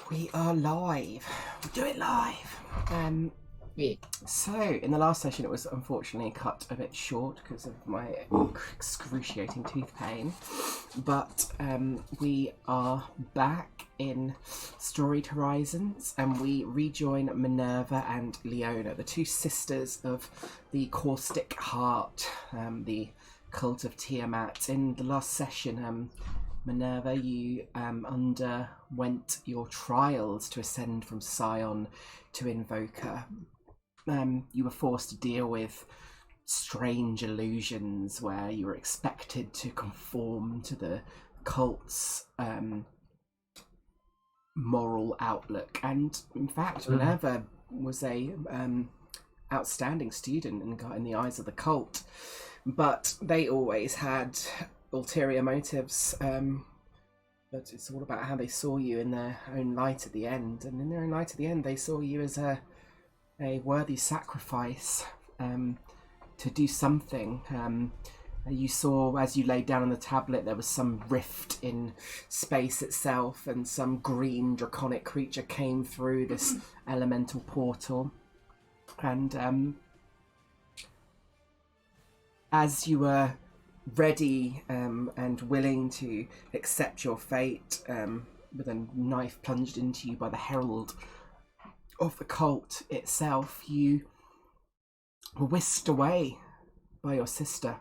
We are live. We do it live. Yeah. So, in the last session, it was unfortunately cut a bit short because of my excruciating tooth pain. But we are back in Storied Horizons, and we rejoin Minerva and Leona, the two sisters of the Caustic Heart, the cult of Tiamat. In the last session, Minerva, you underwent your trials to ascend from Scion to Invoker. You were forced to deal with strange illusions where you were expected to conform to the cult's moral outlook. And in fact, Minerva was a outstanding student in the eyes of the cult, but they always had ulterior motives. But it's all about how they saw you in their own light at the end. And in their own light at the end, they saw you as a worthy sacrifice to do something. You saw, as you laid down on the tablet, there was some rift in space itself, and some green draconic creature came through this elemental portal. And as you were ready and willing to accept your fate, with a knife plunged into you by the herald of the cult itself, you were whisked away by your sister,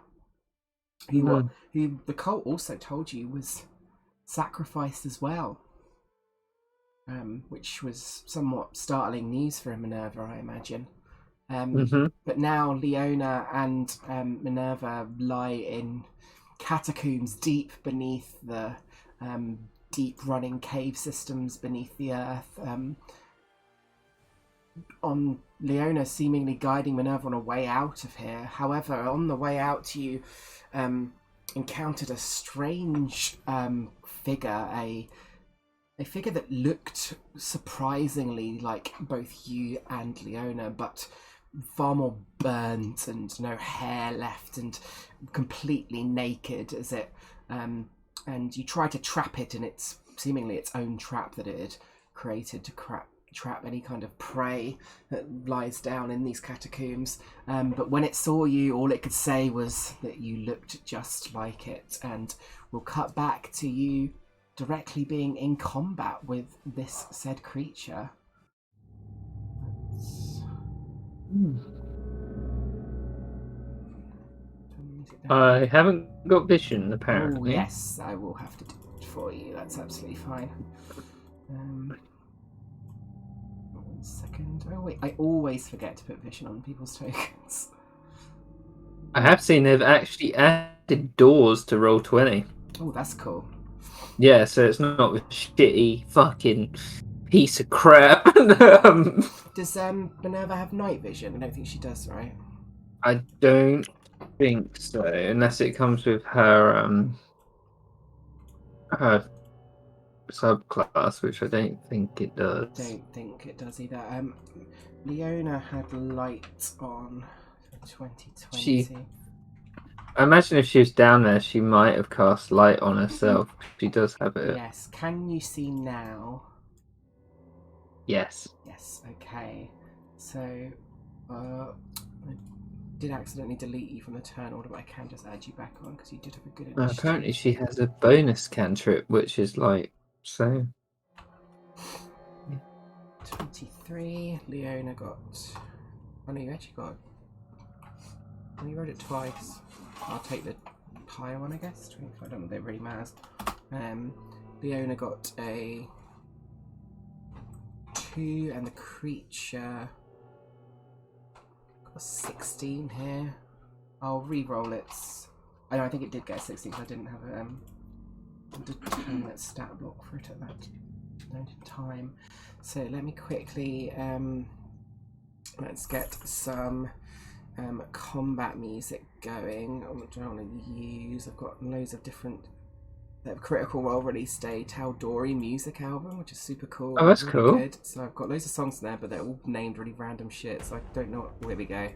who the cult also told you was sacrificed as well, which was somewhat startling news for Minerva, I imagine. But now Leona and Minerva lie in catacombs deep beneath the deep running cave systems beneath the earth. On Leona seemingly guiding Minerva on a way out of here. However, on the way out, you encountered a strange figure, a figure that looked surprisingly like both you and Leona, but far more burnt and no hair left and completely naked as it and you tried to trap it in its seemingly its own trap that it had created to trap any kind of prey that lies down in these catacombs, but when it saw you, all it could say was that you looked just like it. And we'll cut back to you directly being in combat with this said creature. I haven't got vision, apparently. Oh yes, I will have to do it for you. That's absolutely fine. 1 second. Oh wait, I always forget to put vision on people's tokens. I have seen they've actually added doors to Roll20. Oh, that's cool. Yeah, so it's not a shitty fucking piece of crap. Does Minerva have night vision? I don't think she does, right? I don't think so, unless it comes with her her subclass, which I don't think it does. Don't think it does either. Leona had light on 2020. I imagine if she was down there, she might have cast light on herself. She does have it. Yes. Can you see now? Yes. Yes. Okay. So, I did accidentally delete you from the turn order, but I can just add you back on because you did have a good initiative. Apparently, she has a bonus cantrip, which is like so. 23. Leona got. Oh no, you actually got. Oh, you wrote it twice. I'll take the higher one, I guess. 25. I don't know if they really matters. Leona got a 2, and the creature got a 16 here. I'll re-roll it. I know, I think it did get a 16 because I didn't have a determinate stat block for it at that moment in time. So let me quickly let's get some combat music going, which I want to use. I've got loads of different. The Critical Role released a Tal'Dorei music album, which is super cool. Oh, that's really cool. Good. So I've got loads of songs in there, but they're all named really random shit, so I don't know. Where we go.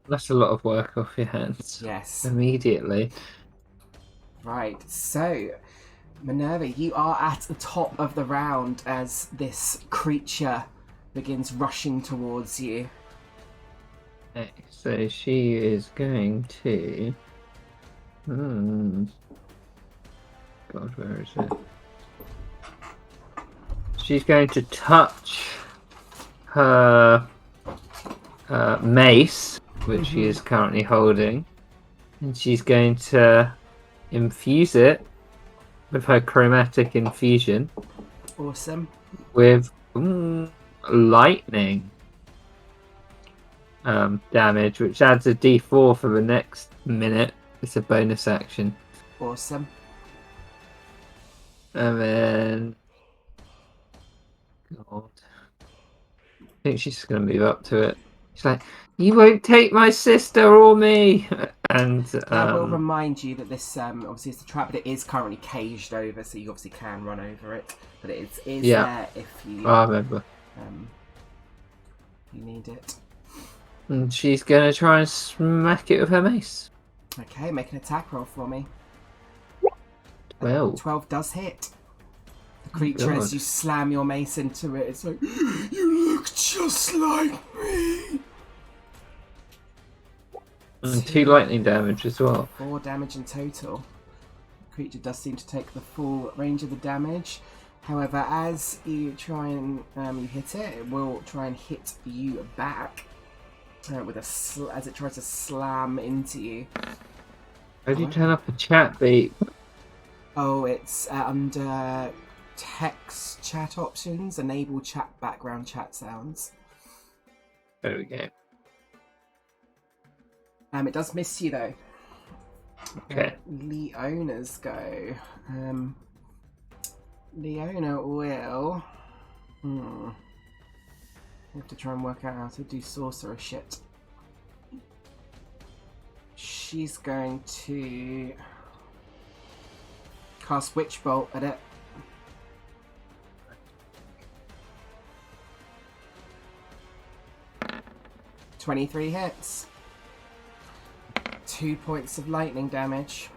That's a lot of work off your hands. Yes. Immediately. Right. So Minerva, you are at the top of the round as this creature begins rushing towards you. Okay, so she is going to. God, where is it? She's going to touch her mace, which she is currently holding, and she's going to infuse it with her chromatic infusion. Awesome. With lightning damage, which adds a d4 for the next minute. It's a bonus action. Awesome. And then, God, I think she's just going to move up to it. She's like, "You won't take my sister or me." And I will remind you that this obviously it's a trap, but it is currently caged over, so you obviously can run over it. But it is there if you. I remember. You need it. And she's going to try and smack it with her mace. Okay, make an attack roll for me. 12. 12 does hit. The creature, as you slam your mace into it, it's like, "You look just like me." And 2 lightning damage as well. 4 damage in total. The creature does seem to take the full range of the damage. However, as you try and you hit it, it will try and hit you back with as it tries to slam into you. How do you turn up a chat beat? Oh, it's under text chat options, enable background chat sounds. There we go. It does miss you though. Okay. Leona's go. Leona will. You have to try and work out how to do sorcerer shit. She's going to cast Witch Bolt at it. "23 hits. 2 points of lightning damage.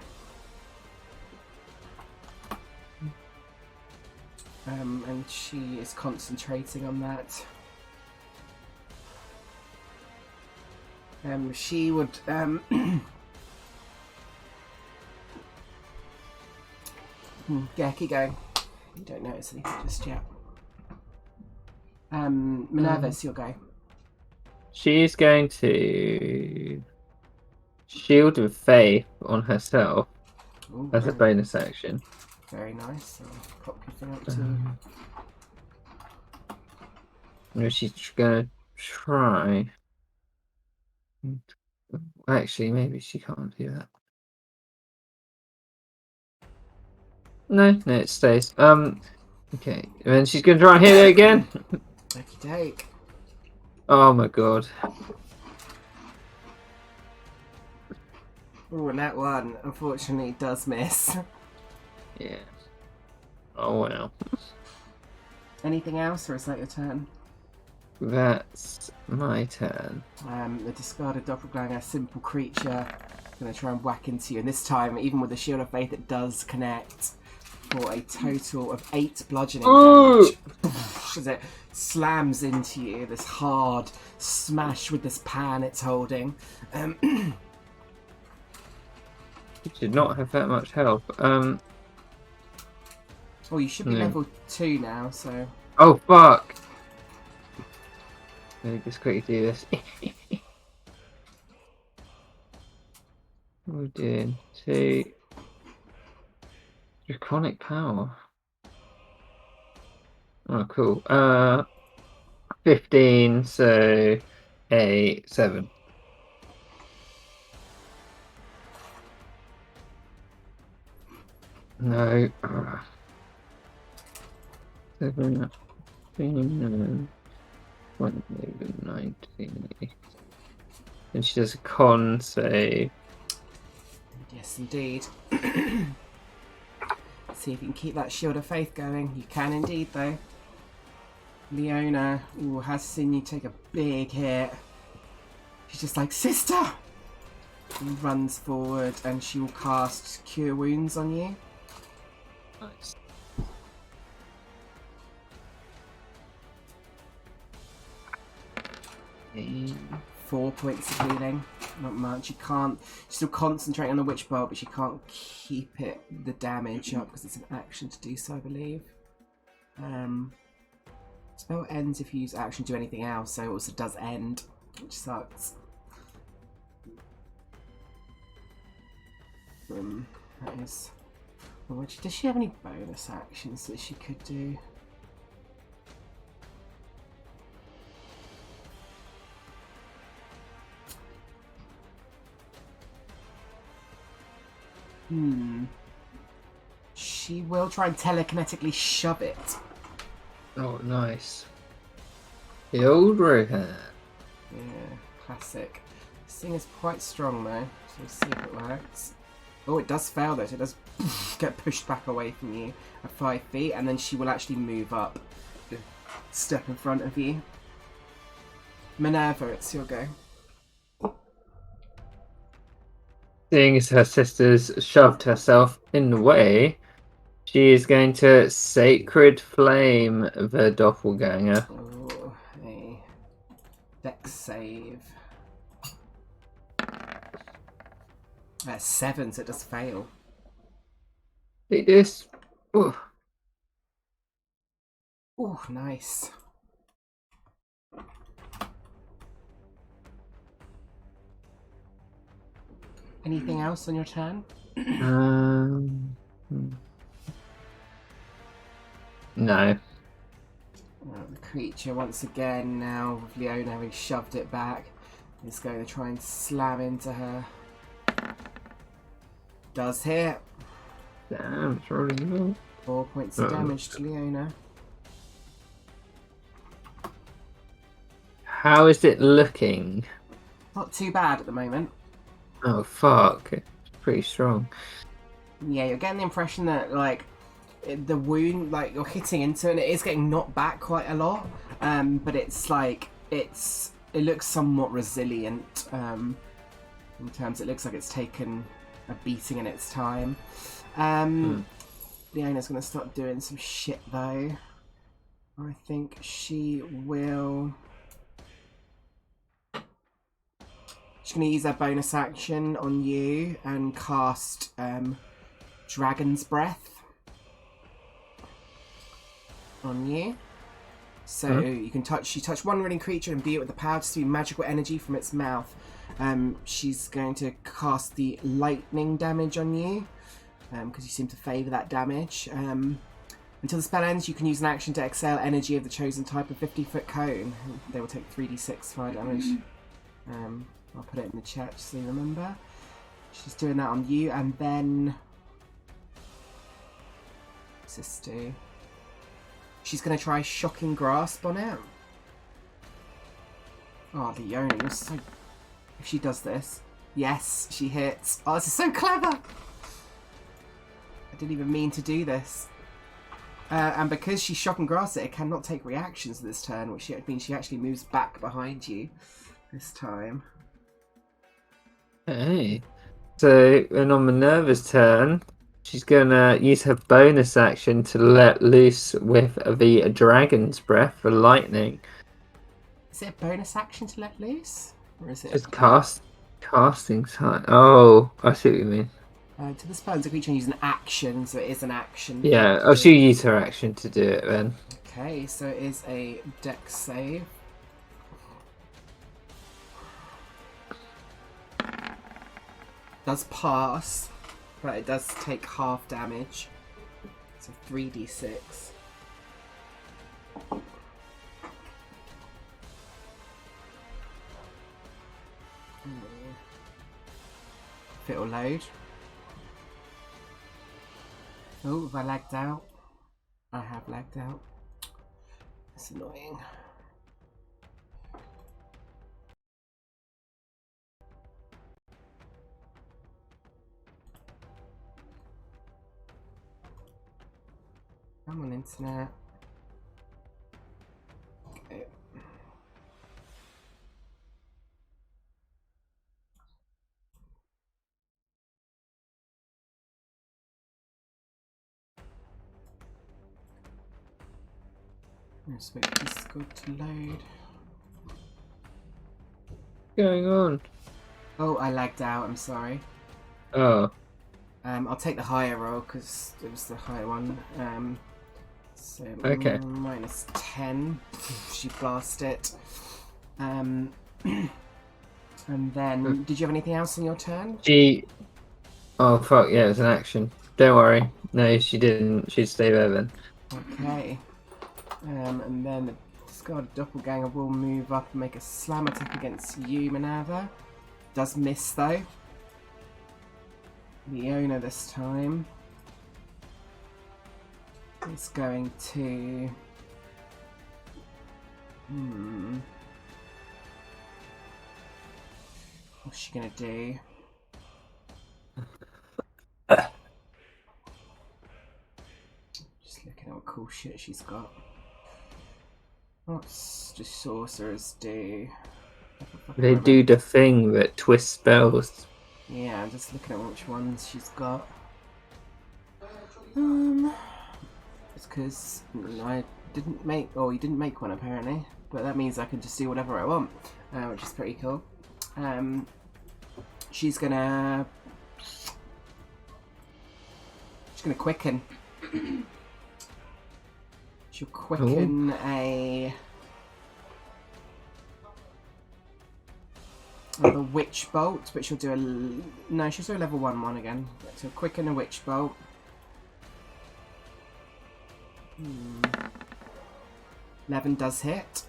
And she is concentrating on that. She would yeah, keep going. You don't notice anything just yet. Minerva, it's your go. She's going to shield with faith on herself. Ooh, as a bonus action. Very nice. I'll pop your thing up too. She's gonna try. Actually, maybe she can't do that. No, it stays. Okay, and then she's gonna try and hit it again. Okie doke. Oh my god. Oh, and that one, unfortunately, does miss. Yeah. Oh well. Anything else, or is that your turn? That's my turn. The discarded doppelganger, simple creature, going to try and whack into you. And this time, even with the Shield of Faith, it does connect for a total of 8 bludgeoning damage. As it slams into you, this hard smash with this pan it's holding. It did not have that much health. Well, you should be level 2 now, so... Oh, fuck! Let me just quickly do this. We're doing 2... Draconic power. Oh, cool. 15, so... a 7. No. 7, 19. And she does a con save. Yes, indeed. See if you can keep that Shield of Faith going. You can indeed, though. Leona has seen you take a big hit. She's just like, "Sister!" And runs forward and she will cast Cure Wounds on you. Nice. Okay. 4 points of healing. Not much. You can't. She's still concentrating on the witch bolt, but she can't keep the damage up because it's an action to do so, I believe. Spell ends if you use action to do anything else, so it also does end, which sucks. That is. Does she have any bonus actions that she could do? She will try and telekinetically shove it. Oh, nice. The old rohan. Yeah, classic. This thing is quite strong though, so we'll see if it works. Oh, it does fail though, so it does get pushed back away from you at 5 feet, and then she will actually move up, step in front of you. Minerva, it's your go. Seeing as her sister's shoved herself in the way, she is going to Sacred Flame the Doppelganger. Oh, a dex save. 7, so it does fail. Take this. Oh, Oh, nice. Anything else on your turn? No. The creature, once again, now with Leona having shoved it back, is going to try and slam into her. Does hit. Damn, it's really low. 4 points of damage to Leona. How is it looking? Not too bad at the moment. Oh, fuck. It's pretty strong. Yeah, you're getting the impression that, like, the wound, like, you're hitting into it, and it is getting knocked back quite a lot. But it's like, it looks somewhat resilient. In terms, it looks like it's taken a beating in its time. Leona's going to start doing some shit, though. I think she will... She's going to use her bonus action on you and cast Dragon's Breath on you. So you can touch one running creature and imbue it with the power to spew magical energy from its mouth. She's going to cast the lightning damage on you because you seem to favour that damage. Until the spell ends, you can use an action to exhale energy of the chosen type of 50-foot cone. They will take 3d6 fire damage. I'll put it in the chat just so you remember. She's doing that on you, and then... What's this do? She's going to try Shocking Grasp on it. Oh, Leona, you're so... If she does this... Yes, she hits. Oh, this is so clever! I didn't even mean to do this. And because she's Shocking Grasp it cannot take reactions this turn, which means she actually moves back behind you this time. Hey. So, and on Minerva's turn, she's going to use her bonus action to let loose with the Dragon's Breath for lightning. Is it a bonus action to let loose? Or is it Just casting time. Oh, I see what you mean. to the spell, the creature use an action, so it is an action. Yeah, oh, she'll use her action to do it then. Okay, so it is a dex save. Does pass, but it does take half damage. So 3d6. If it'll load. Oh, have I lagged out? I have lagged out. That's annoying. Come on, internet. Okay. Let's wait for Discord to load. What's going on? Oh, I lagged out. I'm sorry. Oh. I'll take the higher roll because it was the higher one. So Okay. minus 10. She blasted it. And then, did you have anything else in your turn? Oh fuck yeah, it's an action. Don't worry. No, she didn't. She'd stay there then. Okay. And then the discarded doppelganger will move up and make a slam attack against you, Minerva. Does miss though. Leona this time is going to. What's she gonna do? Just looking at what cool shit she's got. What's do sorcerers do? They do the thing that twists spells. Yeah, I'm just looking at which ones she's got. It's because I didn't make. Oh, you didn't make one apparently, but that means I can just do whatever I want, which is pretty cool. She's gonna quicken. She'll quicken the witch bolt, but she'll do a no. She'll do a level 1 again. So quicken a witch bolt. 11 does hit.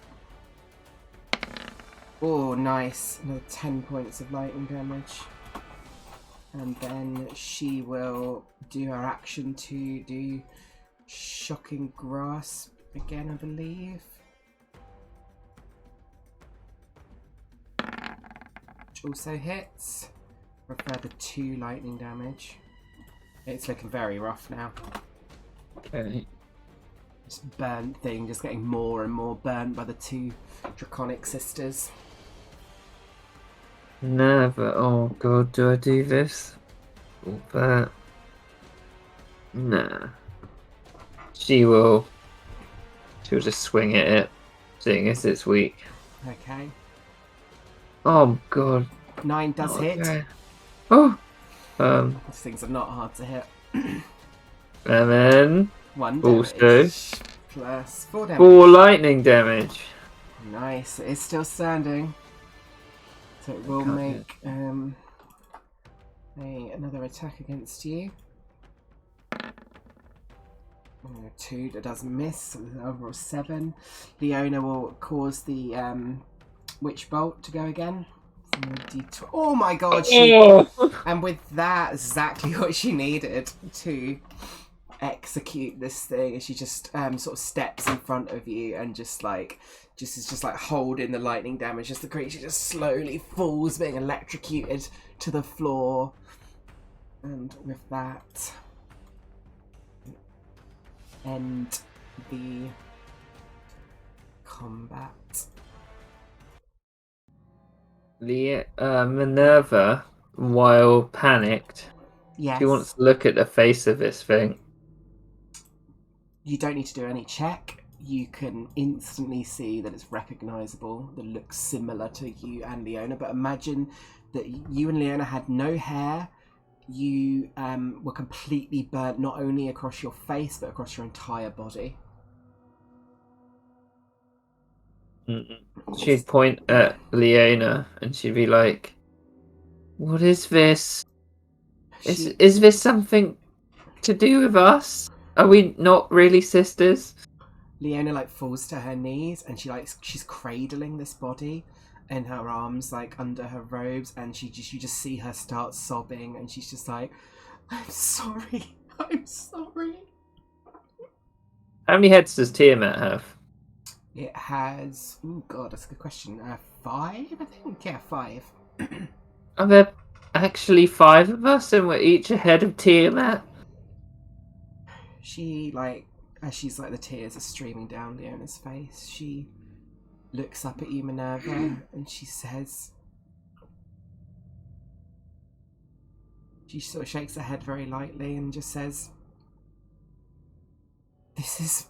Oh, nice! Another 10 points of lightning damage. And then she will do her action to do shocking grasp again, I believe. Which also hits for a further 2 lightning damage. It's looking very rough now. Okay. This burnt thing just getting more and more burnt by the 2 draconic sisters. Never. Oh god, do I do this? Or that? Nah. She'll just swing at it, seeing as it's weak. Okay. Oh god. 9 does hit. Okay. Oh. These things are not hard to hit. And then 1 also damage plus 4 damage. 4 lightning damage. Nice. It is still standing. So it will make another attack against you. 2 that does miss, so there's an overall 7. Leona will cause the witch bolt to go again. Oh my god! And with that, exactly what she needed to execute this thing. She just sort of steps in front of you and just holding the lightning damage as the creature just slowly falls, being electrocuted to the floor. And with that, end the combat. The Minerva, while panicked, Yes. she wants to look at the face of this thing. You don't need to do any check. You can instantly see that it's recognisable, that it looks similar to you and Leona. But imagine that you and Leona had no hair. You were completely burnt, not only across your face, but across your entire body. She'd point at Leona and she'd be like, "What is this? Is this something to do with us? Are we not really sisters?" Leona falls to her knees and she's cradling this body in her arms, under her robes, and you just see her start sobbing, and she's just like, "I'm sorry, I'm sorry." How many heads does Tiamat have? It has. Oh god, that's a good question. 5, I think. Yeah, 5. Are there actually 5 of us, and we're each ahead of Tiamat? She as the tears are streaming down Leona's face, she looks up at you, Minerva, and she says. She sort of shakes her head very lightly and just says, "This is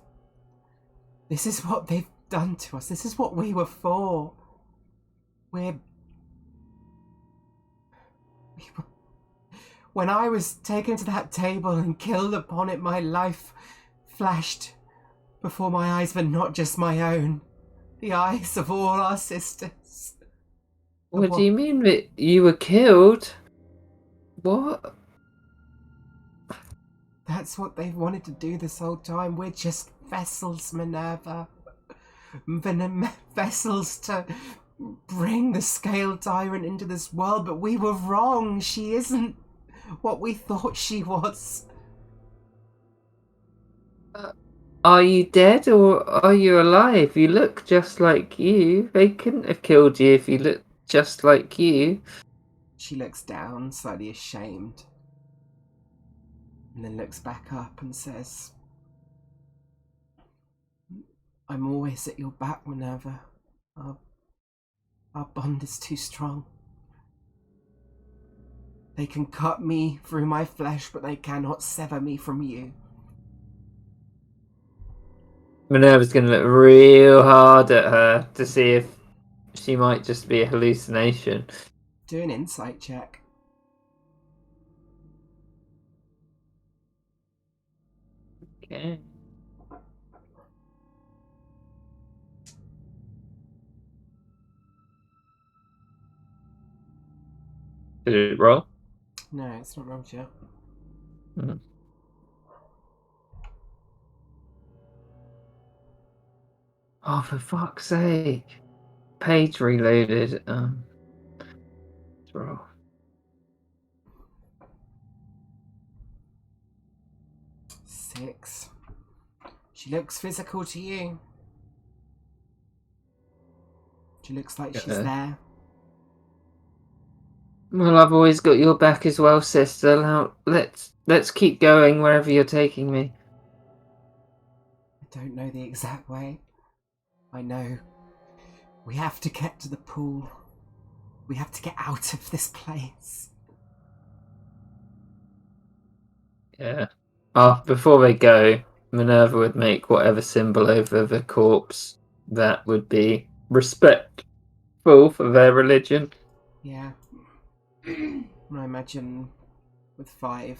This is what they've done to us. This is what we were for. We were... When I was taken to that table and killed upon it, my life flashed before my eyes, but not just my own. The eyes of all our sisters. What do you mean that you were killed? What? That's what they've wanted to do this whole time. We're just vessels, Minerva. Vessels to bring the Scale Tyrant into this world, but we were wrong. She isn't what we thought she was. Are you dead or are you alive? You look just like you. They couldn't have killed you if you looked just like you. She looks down, slightly ashamed, and then looks back up and says, I'm always at your back, Minerva. Our bond is too strong. They can cut me through my flesh, but they cannot sever me from you. Minerva's going to look real hard at her to see if she might just be a hallucination. Do an insight check. Okay. Did it roll? No, it's not rolled yet. Oh, for fuck's sake. Page reloaded. Let's roll. Six. She looks physical to you. She looks like she's there. Well, I've always got your back as well, sister. Now, let's keep going wherever you're taking me. I don't know the exact way. I know we have to get to the pool. We have to get out of this place. Yeah. Before they go, Minerva would make whatever symbol over the corpse that would be respectful for their religion. Yeah. I imagine with 5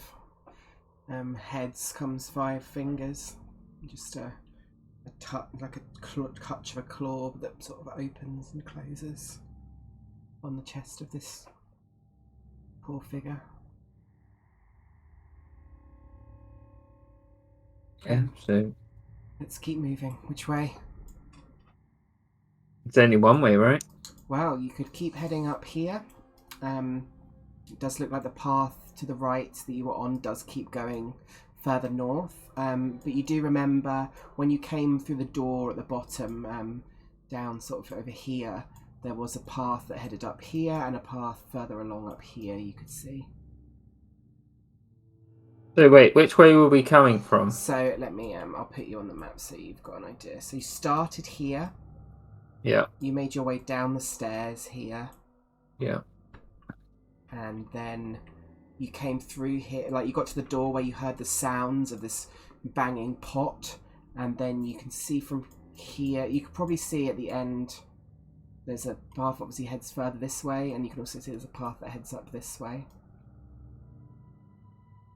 heads comes 5 fingers. Just a like a clutch of a claw that sort of opens and closes on the chest of this poor figure. Yeah, so let's keep moving. Which way? It's only one way, right? Well, you could keep heading up here. It does look like the path to the right that you were on does keep going further north. But you do remember when you came through the door at the bottom, down sort of over here, there was a path that headed up here and a path further along up here you could see. So wait, which way were we coming from? So let me, I'll put you on the map so you've got an idea. So you started here. Yeah. You made your way down the stairs here. Yeah. And then you came through here, like you got to the door where you heard the sounds of this banging pot, and then you can see from here, you could probably see at the end there's a path obviously heads further this way, and you can also see there's a path that heads up this way.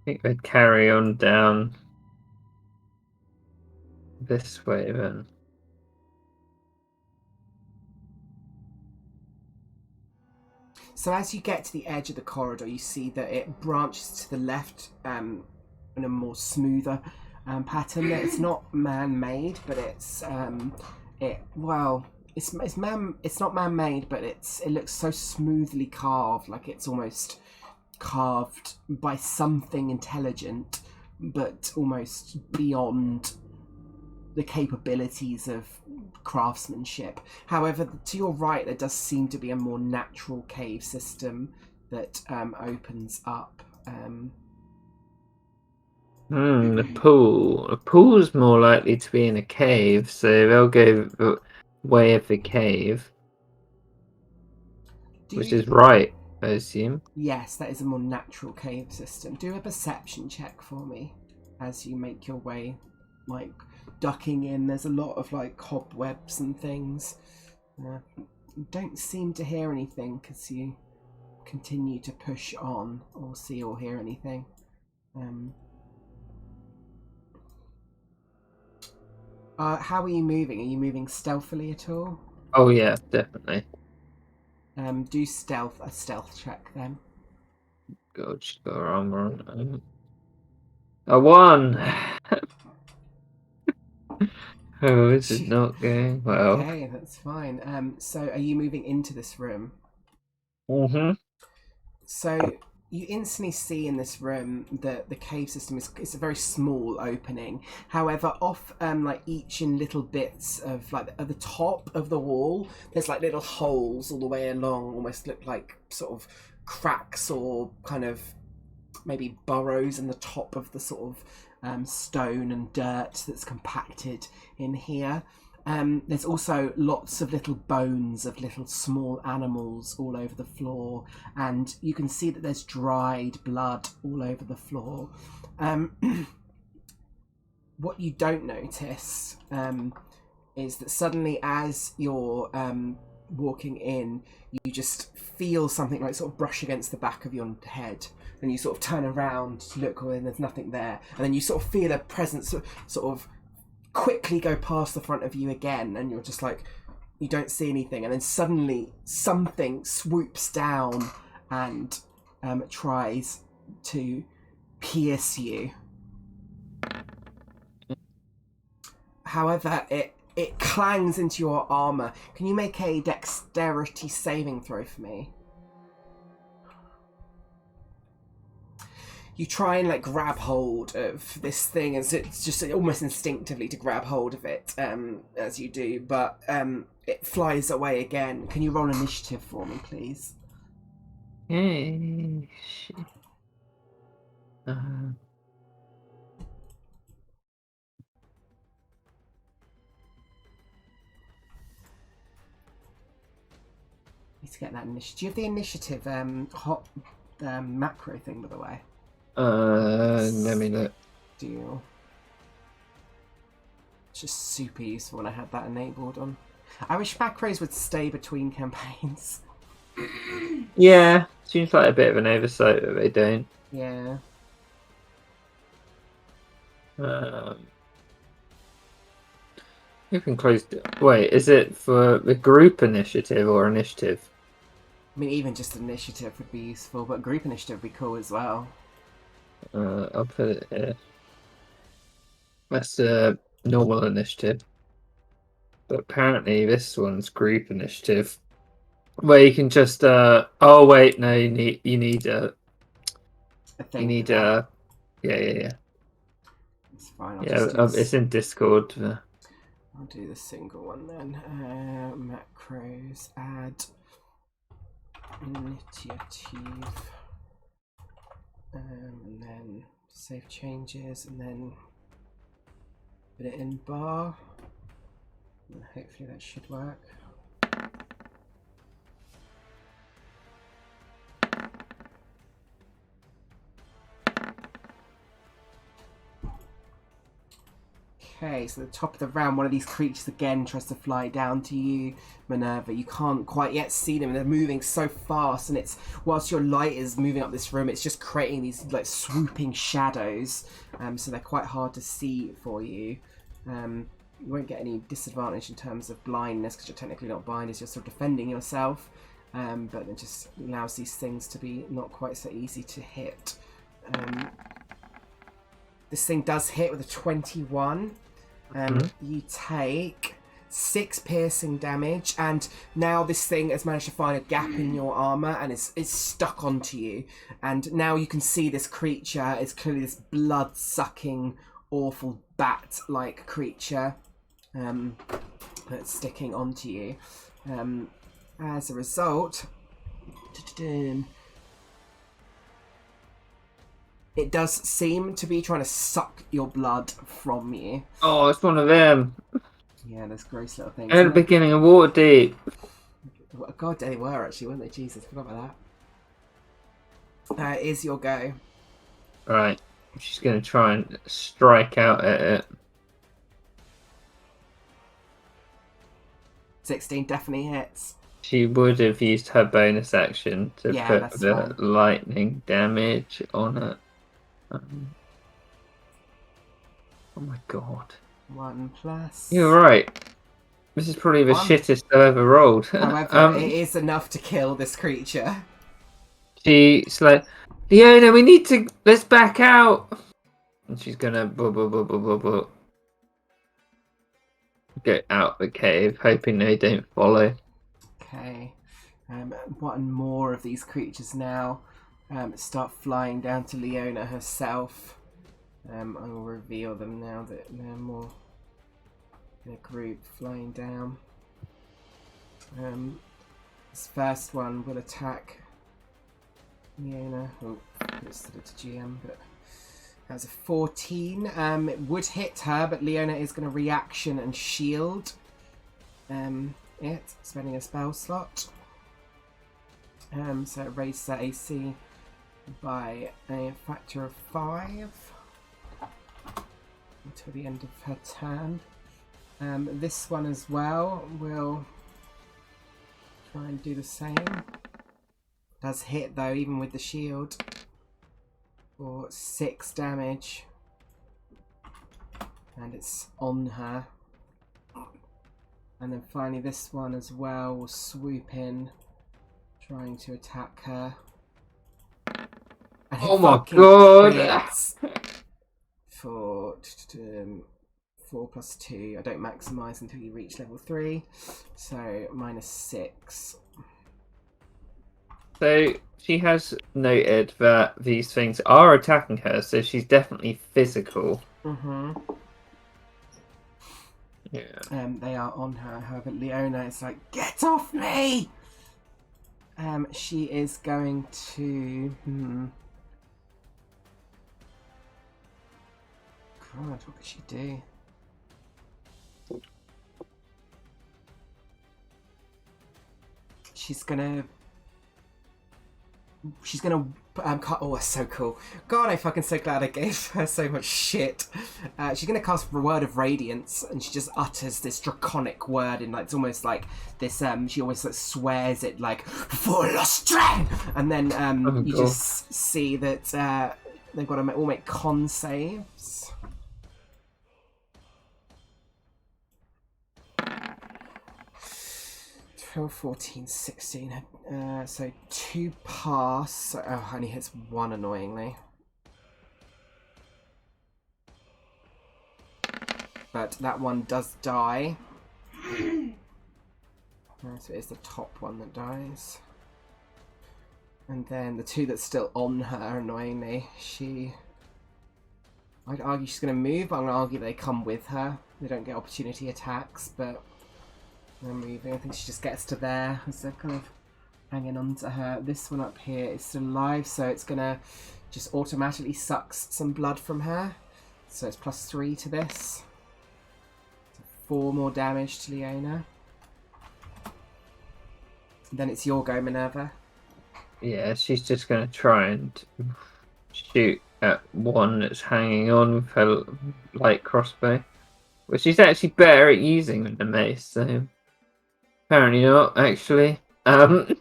I think they'd carry on down this way then. So as you get to the edge of the corridor, you see that it branches to the left in a more smoother pattern. It's not man-made, but it's not man-made, but it looks so smoothly carved, like it's almost carved by something intelligent, but almost beyond the capabilities of craftsmanship. However, to your right, there does seem to be a more natural cave system that opens up. The pool. A pool's more likely to be in a cave, so they'll go the way of the cave. Which is right, I assume. Yes, that is a more natural cave system. Do a perception check for me as you make your way, like ducking in. There's a lot of like cobwebs and things. You don't seem to hear anything because you continue to push on or see or hear anything. How are you moving? Are you moving stealthily at all? Oh yeah, definitely. Do a stealth check then. God, she's got her armor on. A 1. Oh, this is not going well. Okay, that's fine. So are you moving into this room? Mm-hmm. So you instantly see in this room that the cave system is a very small opening. However, off like each in little bits of like at the top of the wall, there's like little holes all the way along, almost look like sort of cracks or kind of maybe burrows in the top of the sort of stone and dirt that's compacted in here. There's also lots of little bones of little small animals all over the floor, and you can see that there's dried blood all over the floor. What you don't notice is that suddenly, as you're walking in, you just feel something like sort of brush against the back of your head, and you sort of turn around to look, and there's nothing there, and then you sort of feel a presence sort of quickly go past the front of you again, and you're just like, you don't see anything, and then suddenly something swoops down and tries to pierce you. However, it clangs into your armor. Can you make a dexterity saving throw for me? You try and like grab hold of this thing, and it's just almost instinctively to grab hold of it as you do, but it flies away again. Can you roll initiative for me, please? Hey, shit. Need to get that initiative. Do you have the initiative macro thing, by the way? Let me look. Deal. It's just super useful when I had that enabled on. I wish macros would stay between campaigns. Yeah, seems like a bit of an oversight that they don't. Yeah. You can close. Wait, is it for the group initiative or initiative? I mean, even just initiative would be useful, but group initiative would be cool as well. I'll put it here. That's a normal initiative. But apparently this one's group initiative. Where you can just oh wait, no, you need a yeah. It's fine. It's in Discord. I'll do the single one then. Macros, add initiative, and then save changes, and then put it in bar. And hopefully that should work. Okay, so at the top of the round, one of these creatures again tries to fly down to you, Minerva. You can't quite yet see them, and they're moving so fast, and it's whilst your light is moving up this room, it's just creating these like swooping shadows, so they're quite hard to see for you. You won't get any disadvantage in terms of blindness because you're technically not blind, as you're sort of defending yourself, but it just allows these things to be not quite so easy to hit. This thing does hit with a 21. You take 6 piercing damage, and now this thing has managed to find a gap in your armor and it's stuck onto you. And now you can see this creature is clearly this blood-sucking, awful bat-like creature that's sticking onto you. As a result, it does seem to be trying to suck your blood from you. Oh, it's one of them. Yeah, those gross little things. At the beginning of Waterdeep. God, they were actually, weren't they? Jesus, forgot about that. Is your go. Right. She's going to try and strike out at it. 16 definitely hits. She would have used her bonus action to Yeah, put that's the fine. lightning damage on it. Oh my god. 1 plus. You're right. This is probably the 1. shittest I've ever rolled. However, it is enough to kill this creature. She's like, Leona, we need to. Let's back out. And she's gonna get out the cave, hoping they don't follow. Okay. One more of these creatures now start flying down to Leona herself. I will reveal them now that they're more in a group flying down. This first one will attack Leona. Oh, it's to GM, but that's a 14. It would hit her, but Leona is going to reaction and shield it, spending a spell slot. So it raises that AC by a factor of 5 until the end of her turn. This one as well will try and do the same. Does hit though, even with the shield, for 6 damage. And it's on her. And then finally this one as well will swoop in, trying to attack her. And Oh my god! For 4 plus 2. I don't maximise until you reach level 3. So -6. So she has noted that these things are attacking her, so she's definitely physical. Yeah. They are on her. However, Leona is like, get off me! She is going to... God, what could she do? She's gonna cut. Oh, that's so cool. God, I'm fucking so glad I gave her so much shit. She's gonna cast the Word of Radiance, and she just utters this draconic word, and like it's almost like this. She always like swears it like full of strength, and then you just see that they've got to all make con saves. 12, 14, 16. So 2 pass. So, only hits 1 annoyingly. But that one does die. So it's the top one that dies. And then the 2 that's still on her, annoyingly, I'd argue she's going to move, but I'm going to argue they come with her. They don't get opportunity attacks, but they're moving. I think she just gets to there as they're kind of hanging on to her. This one up here is still alive, so it's going to just automatically sucks some blood from her. So it's +3 to this. So 4 more damage to Leona. Then it's your go, Minerva. Yeah, she's just going to try and shoot at one that's hanging on with her light crossbow. Which she's actually better at using than the mace, so... Apparently not, actually. An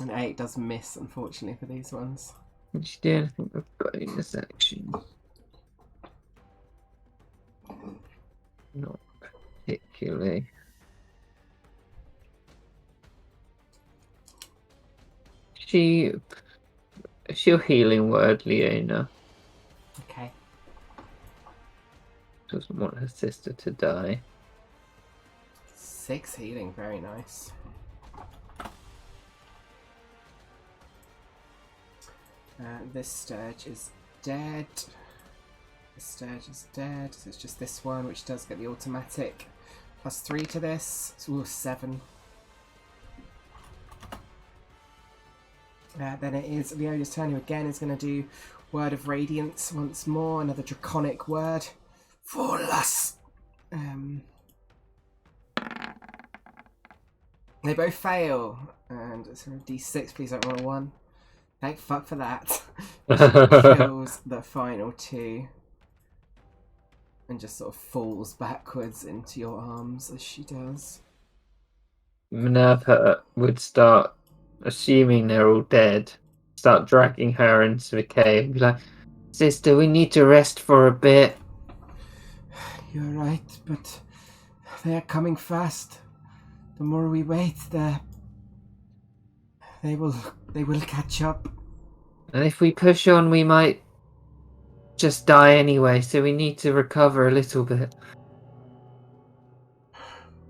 8 does miss, unfortunately, for these ones. She did, I think, a bonus action. Not particularly. She'll healing word Leona. Okay. Doesn't want her sister to die. 6 healing, very nice. This Sturge is dead. This Sturge is dead, so it's just this one, which does get the automatic +3 to this. So 7. Then it is Leona's turn, who again is going to do Word of Radiance once more, another draconic word. For us! They both fail, and it's a D6, please don't roll a 1. Thank fuck for that. She kills the final 2. And just sort of falls backwards into your arms as she does. Minerva would start, assuming they're all dead, start dragging her into the cave and be like, Sister, we need to rest for a bit. You're right, but they are coming fast. The more we wait, they will catch up. And if we push on, we might just die anyway, so we need to recover a little bit.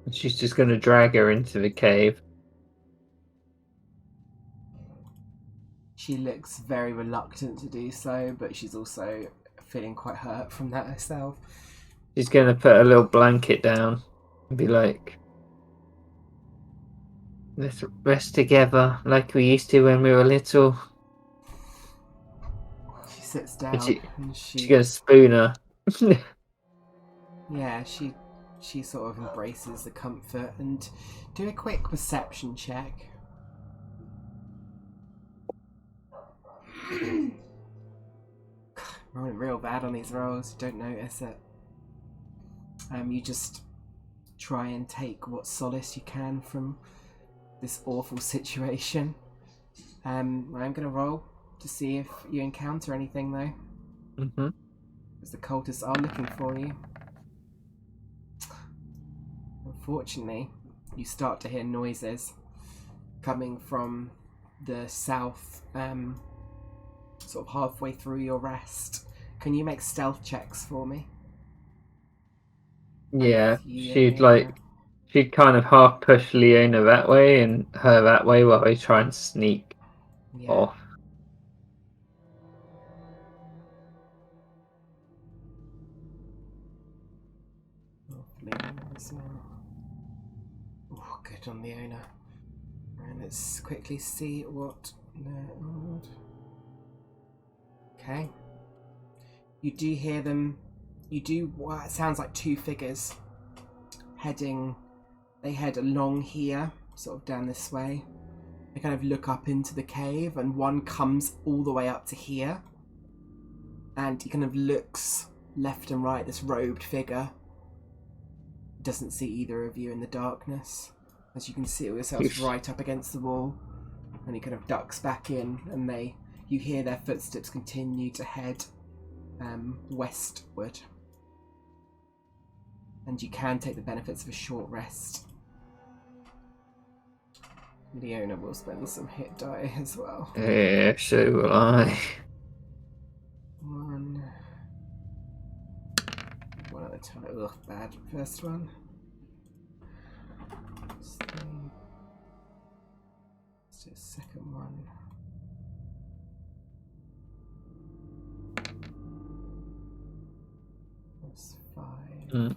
And she's just going to drag her into the cave. She looks very reluctant to do so, but she's also feeling quite hurt from that herself. She's going to put a little blanket down and be like, let's rest together like we used to when we were little. She sits down and she's going to spoon her. Yeah, she sort of embraces the comfort and do a quick perception check. Rolling real bad on these rolls, you don't notice it. You just try and take what solace you can from this awful situation. I'm going to roll to see if you encounter anything, though. Mm-hmm. Because the cultists are looking for you. Unfortunately, you start to hear noises coming from the south, sort of halfway through your rest. Can you make stealth checks for me? Yeah, she'd kind of half push Leona that way and her that way while they try and sneak off. Oh, good on Leona. And let's quickly see what. Okay. You do hear them. You do. Well, it sounds like two figures heading. They head along here, sort of down this way. They kind of look up into the cave, and one comes all the way up to here. And he kind of looks left and right. This robed figure doesn't see either of you in the darkness. As you can see yourselves right up against the wall. And he kind of ducks back in, and you hear their footsteps continue to head westward. And you can take the benefits of a short rest. Leona will spend some hit die as well. Yeah, so will I. One at a time. Ugh, bad. First one. Let's do a second one. That's 5.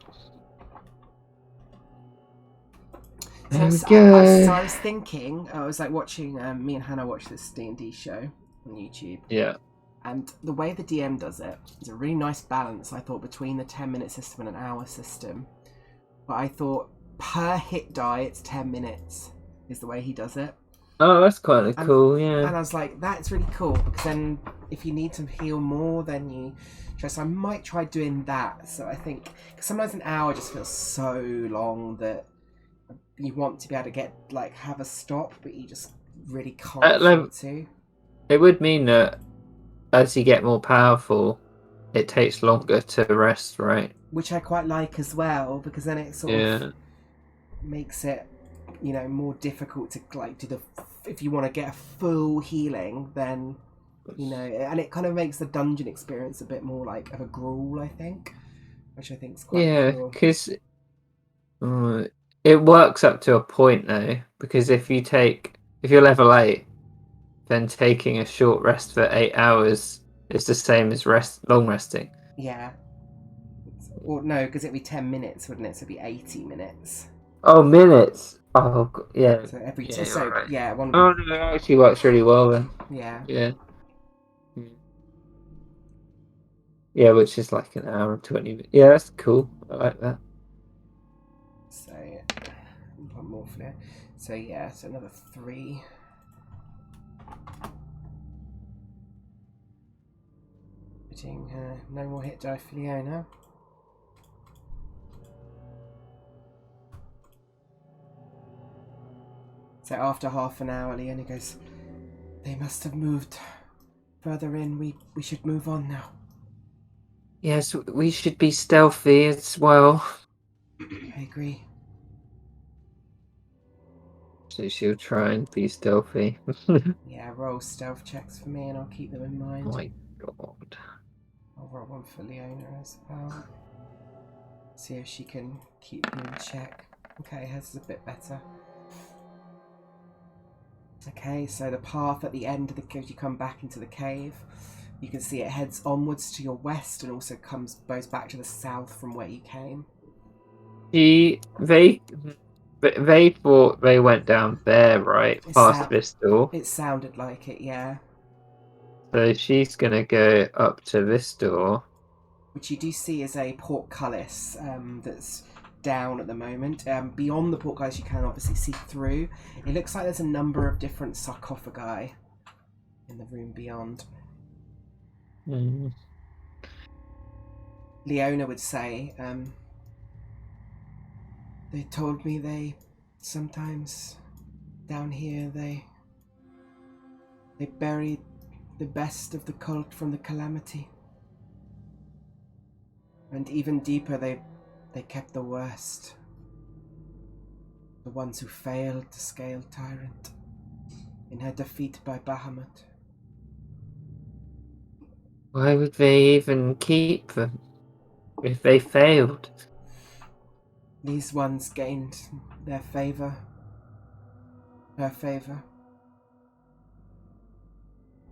There we go. So I was thinking, I was like watching, me and Hannah watch this D&D show on YouTube. Yeah. And the way the DM does it is a really nice balance, I thought, between the 10-minute system and an hour system. But I thought per hit die, it's 10 minutes is the way he does it. Oh, that's kind of cool, yeah. And I was like, that's really cool, because then if you need to heal more, then you try. So I might try doing that. So I think, because sometimes an hour just feels so long that you want to be able to have a stop, but you just really can't afford to. It would mean that as you get more powerful, it takes longer to rest, right? Which I quite like as well, because then it sort of makes it, more difficult to do if you want to get a full healing, then and it kind of makes the dungeon experience a bit more like of a gruel, I think, which I think is quite cool. Because it works up to a point though, because if you're level 8, then taking a short rest for 8 hours is the same as long resting. Yeah. Or no, because it'd be 10 minutes, wouldn't it? So it'd be 80 minutes. Oh, minutes. Oh, yeah. So every right. yeah. Oh no, it actually works really well then. Yeah. Yeah. Yeah, which is like an hour and 20 minutes. Yeah, that's cool. I like that. So one more for there. So yeah, so another 3. Putting no more hit die for Leona. So after half an hour, Leona goes, "They must have moved further in. We should move on now." Yes, we should be stealthy as well. I agree. So she'll try and be stealthy. Yeah, roll stealth checks for me and I'll keep them in Oh mind. my god. I'll roll one for Leona as well. See if she can keep you in check. Okay, hers is a bit better. Okay, so the path at the end of the cave, you come back into the cave. You can see it heads onwards to your west and also goes back to the south from where you came. They thought they went down there, right? Past this door. It sounded like it, yeah. So she's gonna go up to this door. Which you do see is a portcullis that's down at the moment. Beyond the portcullis, you can obviously see through. It looks like there's a number of different sarcophagi in the room beyond. Mm. Leona would say, they told me they sometimes down here they buried the best of the cult from the calamity. And even deeper they kept the worst. The ones who failed the Scale Tyrant in her defeat by Bahamut. Why would they even keep them if they failed? These ones gained their favour, her favour.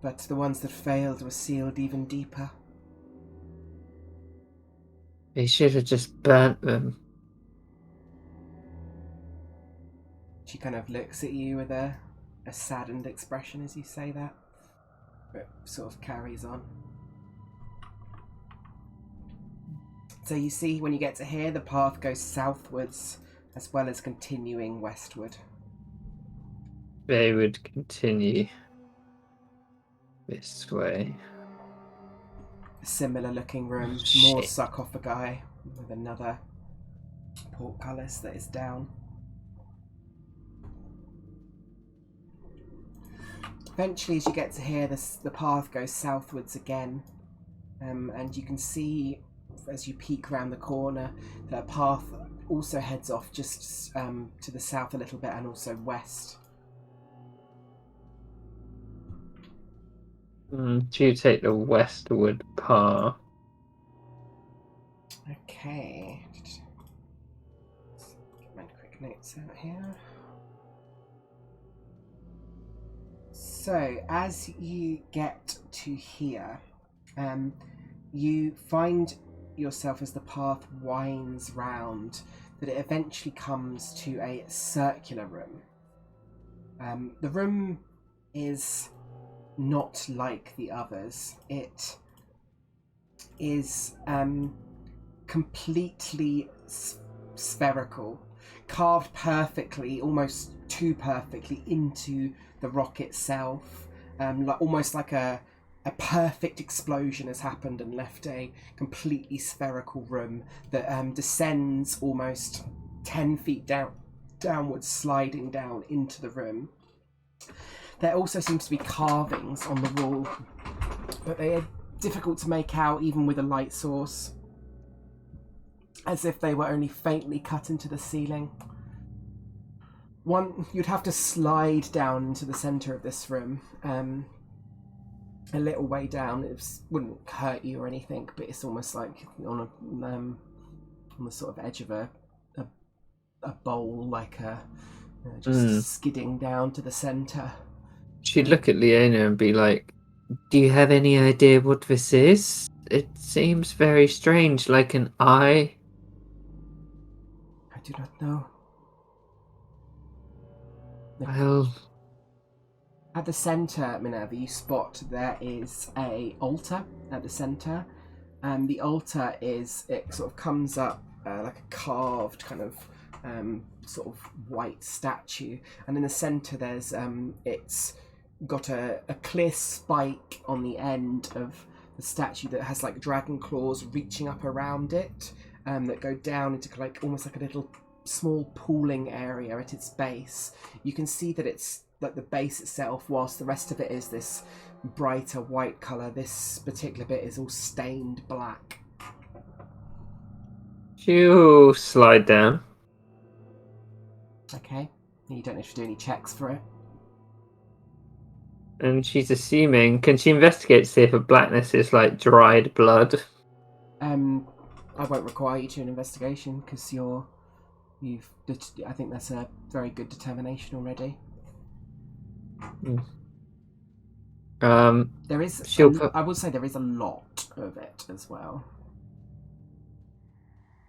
But the ones that failed were sealed even deeper. They should have just burnt them. She kind of looks at you with a saddened expression as you say that, but sort of carries on. So you see, when you get to here, the path goes southwards as well as continuing westward. They would continue this way. A similar looking room, more sarcophagi with another portcullis that is down. Eventually, as you get to here, the path goes southwards again, and you can see as you peek around the corner that path also heads off just to the south a little bit and also west. Do you take the westward path? Okay. Get my quick notes out here. So, as you get to here, you find yourself as the path winds round that it eventually comes to a circular room. The room is not like the others. It is completely spherical, carved perfectly, almost too perfectly into the rock itself. Almost like a perfect explosion has happened and left a completely spherical room that descends almost 10 feet downwards, sliding down into the room. There also seems to be carvings on the wall, but they are difficult to make out even with a light source, as if they were only faintly cut into the ceiling. You'd have to slide down into the centre of this room, a little way down. It wouldn't hurt you or anything, but it's almost like on the sort of edge of a bowl, like just skidding down to the centre. She'd look at Leona and be like, "Do you have any idea what this is? It seems very strange, like an eye." I do not know. Well, at the centre, Minerva, you spot there is a altar at the centre. The altar it sort of comes up like a carved kind of sort of white statue, and in the centre there's it's got a clear spike on the end of the statue that has like dragon claws reaching up around it, that go down into like almost like a little small pooling area at its base. You can see that it's like the base itself, whilst the rest of it is this brighter white colour. This particular bit is all stained black. She'll slide down. Okay, you don't have to do any checks for it. And she's assuming, can she investigate to see if a blackness is like dried blood? I won't require you to an investigation because I think that's a very good determination already. There is. I will say there is a lot of it as well.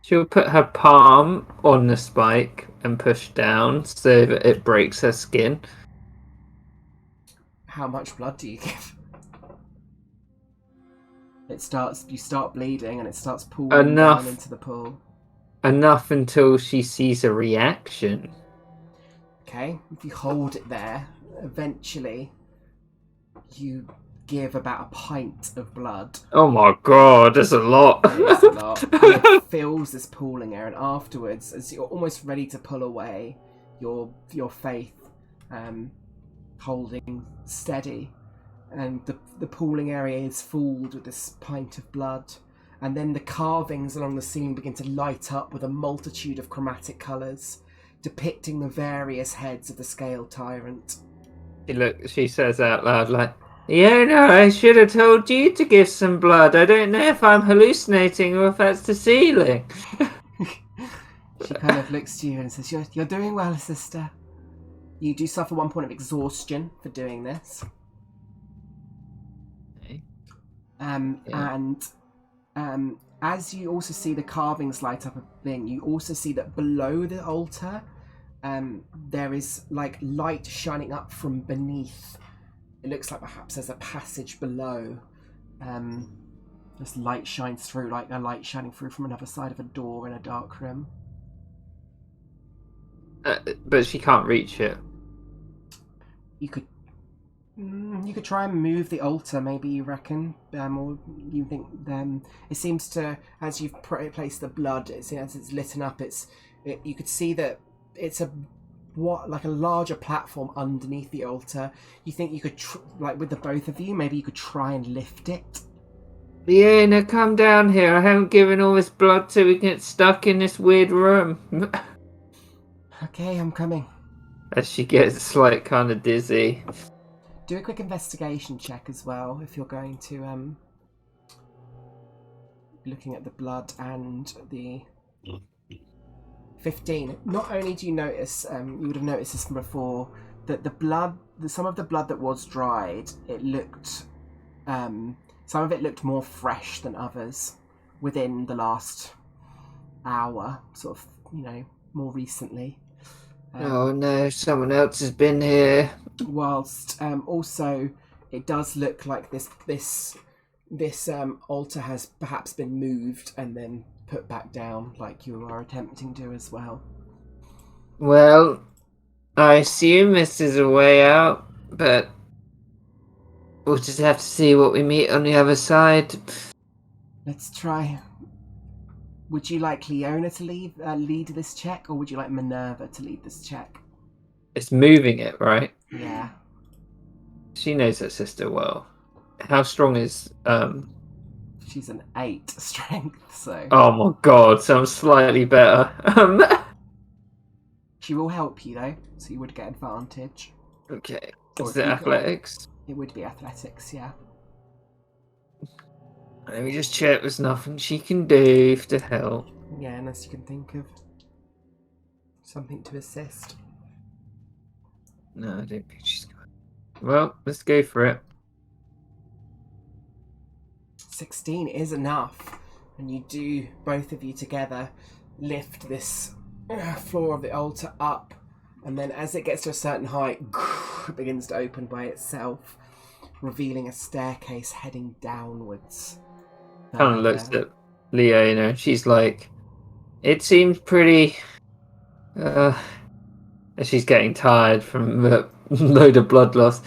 She'll put her palm on the spike and push down so that it breaks her skin. How much blood do you give? You start bleeding and it starts pooling down into the pool. Enough until she sees a reaction. Okay, if you hold it there, eventually you give about a pint of blood. Oh my god, that's a lot. It's a lot. And it fills this pooling area, and afterwards, as you're almost ready to pull away, your faith holding steady, and the pooling area is filled with this pint of blood, and then the carvings along the ceiling begin to light up with a multitude of chromatic colours, depicting the various heads of the scale tyrant. She says out loud, like, "Yeah, I should have told you to give some blood. I don't know if I'm hallucinating or if that's the ceiling." She kind of looks to you and says, You're doing well, sister. You do suffer 1 point of exhaustion for doing this. Okay. And as you also see the carvings light up a thing, you also see that below the altar, there is like light shining up from beneath. It looks like perhaps there's a passage below. This light shines through, like a light shining through from another side of a door in a dark room. But she can't reach it. You could try and move the altar, maybe, you reckon, or you think it seems to, as you've placed the blood, as it's lit up, you could see that it's like a larger platform underneath the altar. You think you could, like with the both of you, maybe you could try and lift it? Leona, come down here. I haven't given all this blood so we can get stuck in this weird room. Okay, I'm coming. As she gets like kind of dizzy. Do a quick investigation check as well if you're going to looking at the blood and the 15. Not only do you notice, you would have noticed this from before, that the blood, some of the blood that was dried, it looked, some of it looked more fresh than others within the last hour, sort of, more recently. Oh no, someone else has been here. Whilst also it does look like this altar has perhaps been moved and then put back down, like you are attempting to as well. Well, I assume this is a way out, but we'll just have to see what we meet on the other side. Let's try. Would you like Leona to lead this check, or would you like Minerva to lead this check? It's moving it, right? Yeah. She knows her sister well. How strong is She's an 8 strength, so. Oh my god, so I'm slightly better. She will help you though, so you would get advantage. Okay. Or Is it athletics? It would be athletics, yeah. Let me just check there's nothing she can do to help. Yeah, unless you can think of something to assist. No, I don't think she's got it. Well, let's go for it. 16 is enough, and you do, both of you together, lift this floor of the altar up, and then as it gets to a certain height, it begins to open by itself, revealing a staircase heading downwards. Kind of looks at Leona, and she's like, it seems pretty... she's getting tired from the load of blood loss.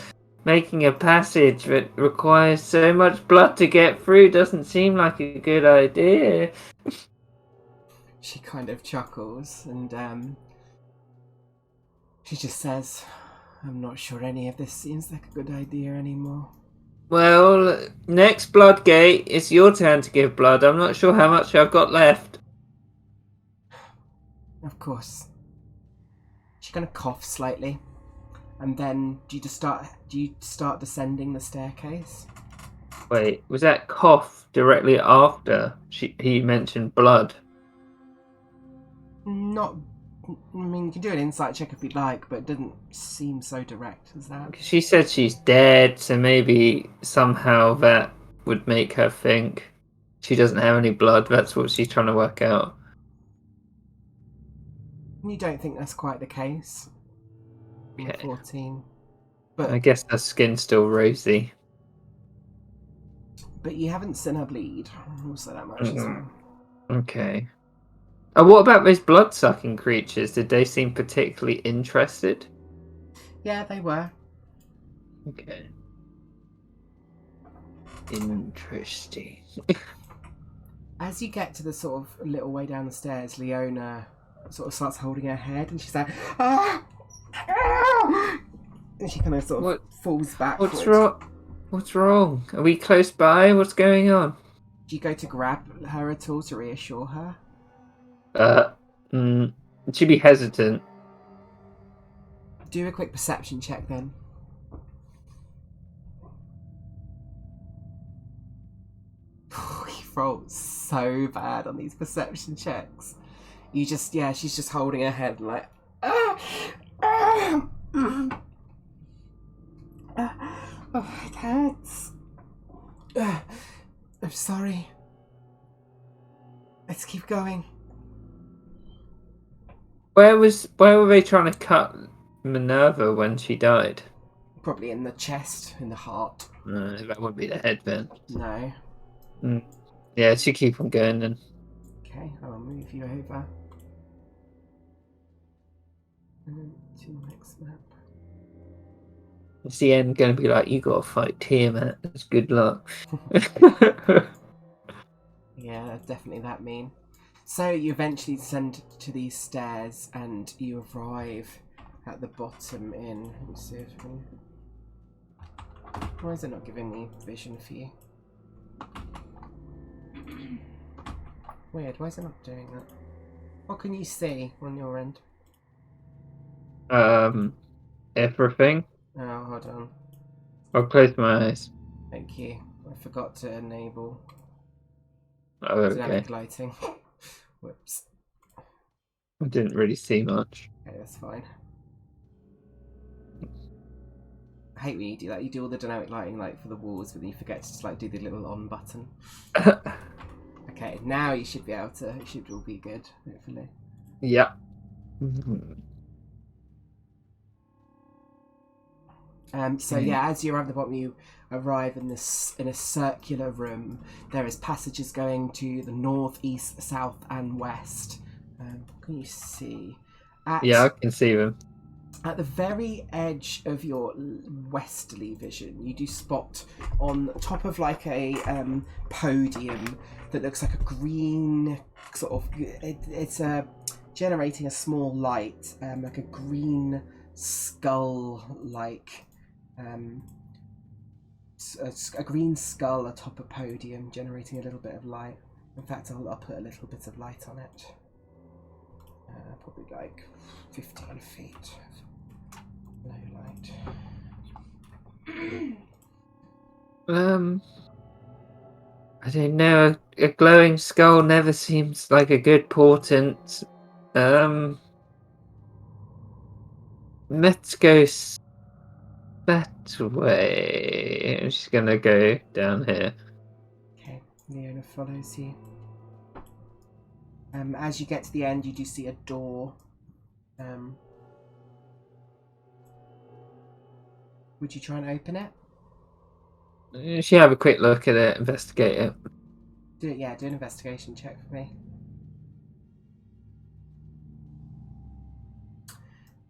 Making a passage that requires so much blood to get through doesn't seem like a good idea. She kind of chuckles and she just says, I'm not sure any of this seems like a good idea anymore. Well, next blood gate, it's your turn to give blood. I'm not sure how much I've got left. Of course. She kind of coughs slightly, and then do you start descending the staircase? Wait, was that cough directly after he mentioned blood? Not. I mean, you can do an insight check if you'd like, but it didn't seem so direct as that. She said she's dead, so maybe somehow that would make her think she doesn't have any blood. That's what she's trying to work out. You don't think that's quite the case. Okay. 14. But I guess her skin's still rosy. But you haven't seen her bleed. I'll say that much as well. Okay. Oh, what about those blood-sucking creatures? Did they seem particularly interested? Yeah, they were. Okay. Interesting. As you get to the sort of little way down the stairs, Leona sort of starts holding her head, and she's like, ah! Ah! And she kind of sort of falls backwards. What's wrong? What's wrong? Are we close by? What's going on? Do you go to grab her at all to reassure her? She'd be hesitant. Do a quick perception check then. He rolls so bad on these perception checks. She's just holding her head like, ah! Ah! Oh, it hurts. I'm sorry. Let's keep going. Where were they trying to cut Minerva when she died? Probably in the chest, in the heart. No, that wouldn't be the head then. No. Yeah, she keep on going then. Okay, I'll move you over. To the next map. Is the end going to be like, you got to fight Tiamat? That's good luck. Yeah, definitely that mean. So you eventually descend to these stairs and you arrive at the bottom in... Let me see if I can... Why is it not giving me vision for you? Weird, why is it not doing that? What can you see on your end? Everything. Oh, hold on. I'll close my eyes. Thank you. I forgot to enable Oh, dynamic okay. lighting. Whoops. I didn't really see much. Okay, that's fine. I hate when you do that. You do all the dynamic lighting like for the walls, but then you forget to just like do the little on button. Okay, now you should be able to. It should all be good, hopefully. Yeah. As you arrive at the bottom, you arrive in a circular room. There is passages going to the north, east, south, and west. Can you see? Yeah, I can see them. At the very edge of your westerly vision, you do spot on top of like a podium that looks like a green sort of. It's generating a small light, like a green skull-like. A green skull atop a podium, generating a little bit of light. In fact, I'll put a little bit of light on it. Probably like 15 feet. No light. I don't know. A glowing skull never seems like a good portent. Let's go that way. I'm just gonna go down here. Okay, Leona follows you. As you get to the end, you do see a door. Would you try and open it? She have a quick look at it, investigate it. Do an investigation check for me.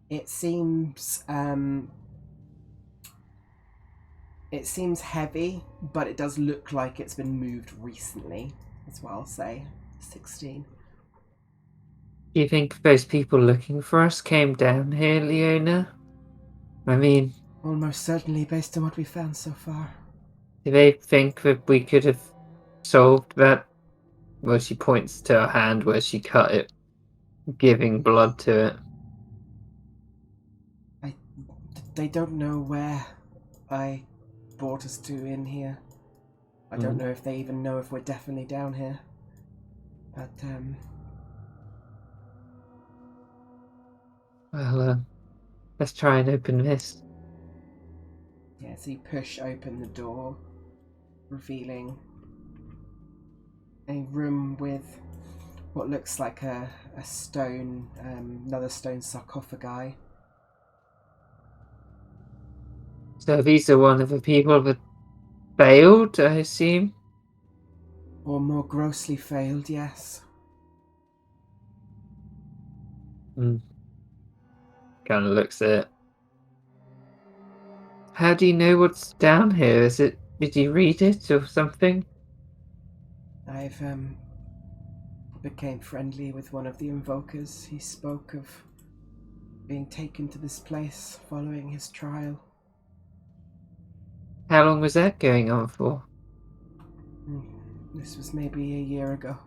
It seems heavy, but it does look like it's been moved recently as well. Say 16. Do you think those people looking for us came down here, Leona? I mean, Almost certainly, based on what we found so far. do they think that we could have solved that? Well, she points to her hand where she cut it, giving blood to it. They don't know where I brought us to in here. I don't know if they even know if we're definitely down here. But, Well, let's try and open this. yeah, so you push open the door, revealing a room with what looks like a stone, another stone sarcophagi. So these are one of the people that failed, I assume? Or more grossly failed, yes. Kind of looks at it. How do you know what's down here? Did you read it or something? I've, became friendly with one of the invokers. He spoke of being taken to this place following his trial. How long was that going on for? This was maybe a year ago.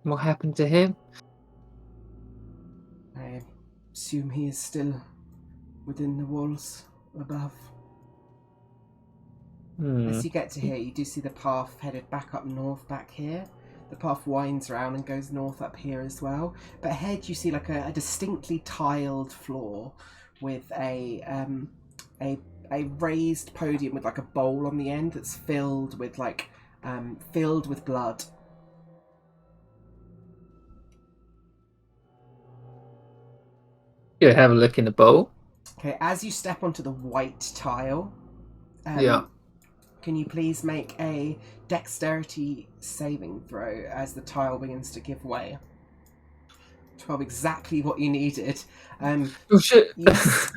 What happened to him? I assume he is still within the walls above. As you get to here, you do see the path headed back up north back here. The path winds around and goes north up here as well. But ahead you see like a distinctly tiled floor with a raised podium with like a bowl on the end that's filled with blood. Go have a look in the bowl. Okay, as you step onto the white tile, Yeah. can you please make a dexterity saving throw as the tile begins to give way? 12, exactly what you needed. Oh shit!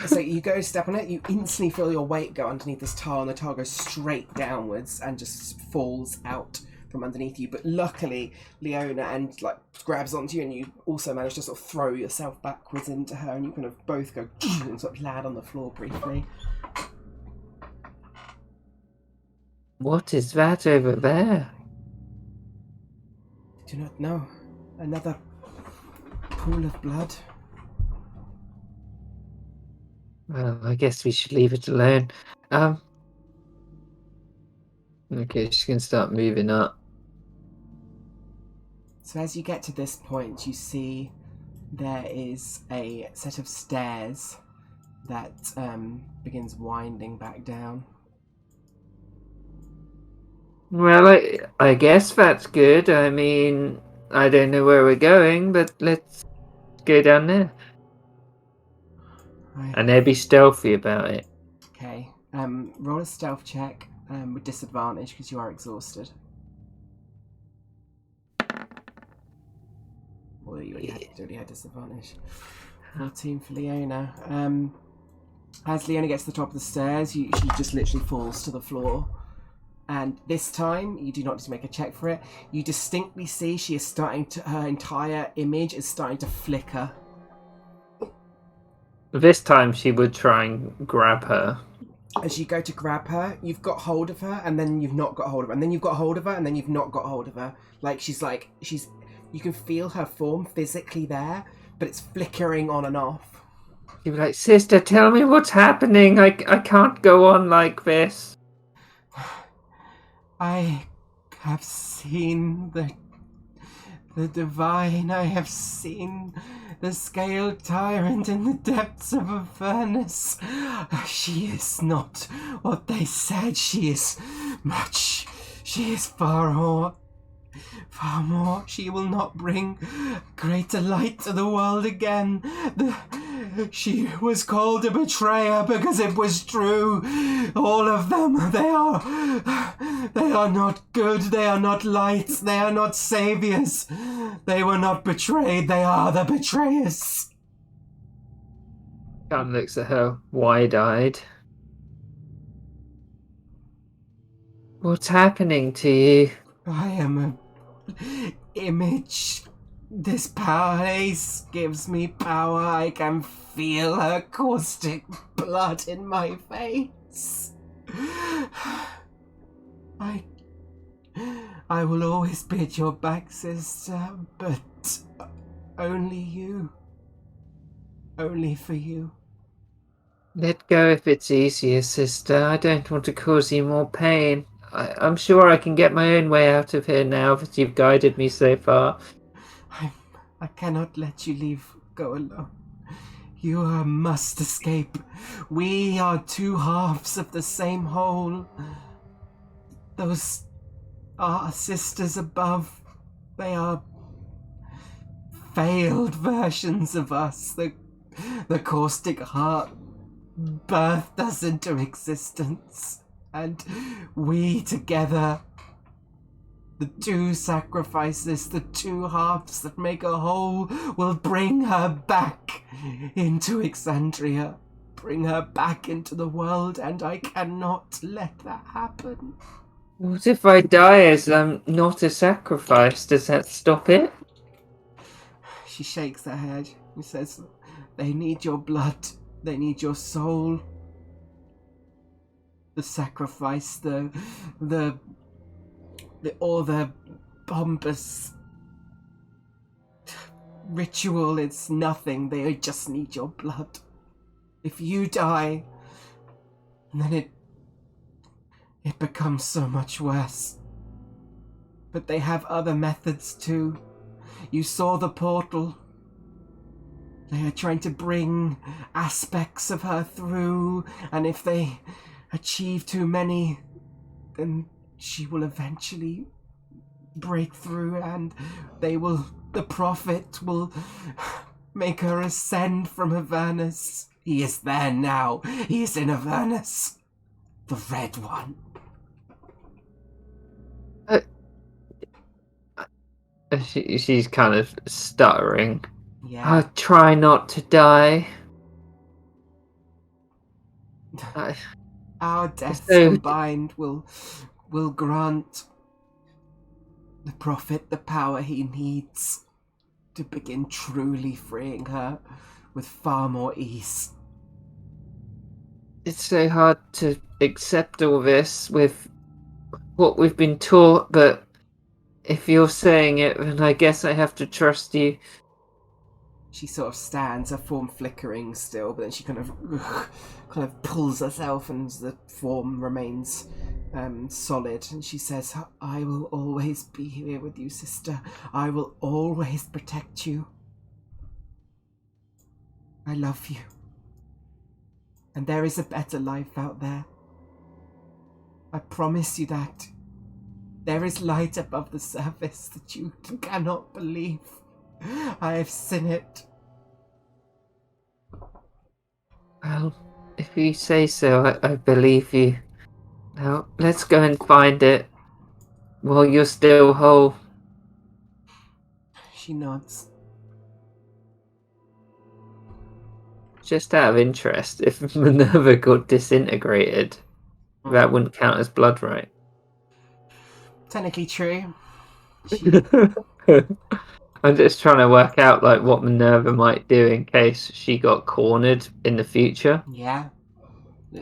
So you go step on it, you instantly feel your weight go underneath this tile, and the tile goes straight downwards and just falls out from underneath you. But luckily, Leona and grabs onto you, and you also manage to sort of throw yourself backwards into her, and you kind of both go and sort of land on the floor briefly. What is that over there? I do not know. Another pool of blood. Well, I guess we should leave it alone. Okay, she's gonna start moving up. So as you get to this point, you see there is a set of stairs that begins winding back down. Well, I guess that's good. I mean, I don't know where we're going, but let's go down there. Right. And they'll be stealthy about it. Okay. Roll a stealth check with disadvantage because you are exhausted. Well, you already had disadvantage. 14 for Leona. As Leona gets to the top of the stairs, she just literally falls to the floor. And this time, you do not need to make a check for it. You distinctly see she is her entire image is starting to flicker. This time she would try and grab her. As you go to grab her, you've got hold of her, and then you've not got hold of her, and then you've got hold of her, and then you've not got hold of her. You can feel her form physically there, but it's flickering on and off. She'd be like, "Sister, tell me what's happening. I can't go on like this." I have seen the divine. I have seen the scaled tyrant in the depths of a furnace. She is not what they said. She is much. She is far more. Far more. She will not bring greater light to the world again. She was called a betrayer because it was true. All of them, they are not good. They are not lights. They are not saviors. They were not betrayed. They are the betrayers. Gunn looks at her wide-eyed. What's happening to you? I am image. This place gives me power. I can feel her caustic blood in my face. I will always be at your back, sister, but only you. Only for you. Let go if it's easier, sister. I don't want to cause you more pain. I'm sure I can get my own way out of here now that you've guided me so far. I cannot let you go alone. You must escape. We are two halves of the same whole. Those are sisters above. They are failed versions of us. The caustic heart birthed us into existence. And we together, the two sacrifices, the two halves that make a whole, will bring her back into Exandria. Bring her back into the world, and I cannot let that happen. What if I die as I'm not a sacrifice? Does that stop it? She shakes her head and says, they need your blood. They need your soul. The sacrifice, all the pompous ritual, it's nothing. They just need your blood. If you die, then it becomes so much worse. But they have other methods too. You saw the portal. They are trying to bring aspects of her through, and if they achieve too many, then she will eventually break through, and the prophet will make her ascend from Avernus. He is there now. He is in Avernus. The Red One. She's kind of stuttering. Yeah. I'll try not to die. Our deaths combined will grant the prophet the power he needs to begin truly freeing her with far more ease. It's so hard to accept all this with what we've been taught, but if you're saying it, then I guess I have to trust you. She sort of stands, her form flickering still, but then she kind of pulls herself, and the form remains solid. And she says, I will always be here with you, sister. I will always protect you. I love you. And there is a better life out there. I promise you that. There is light above the surface that you cannot believe. I have seen it. Well, if you say so, I believe you. Now, let's go and find it while you're still whole. She nods. Just out of interest, if Minerva got disintegrated, that wouldn't count as blood, right? Technically true. I'm just trying to work out like what Minerva might do in case she got cornered in the future. Yeah.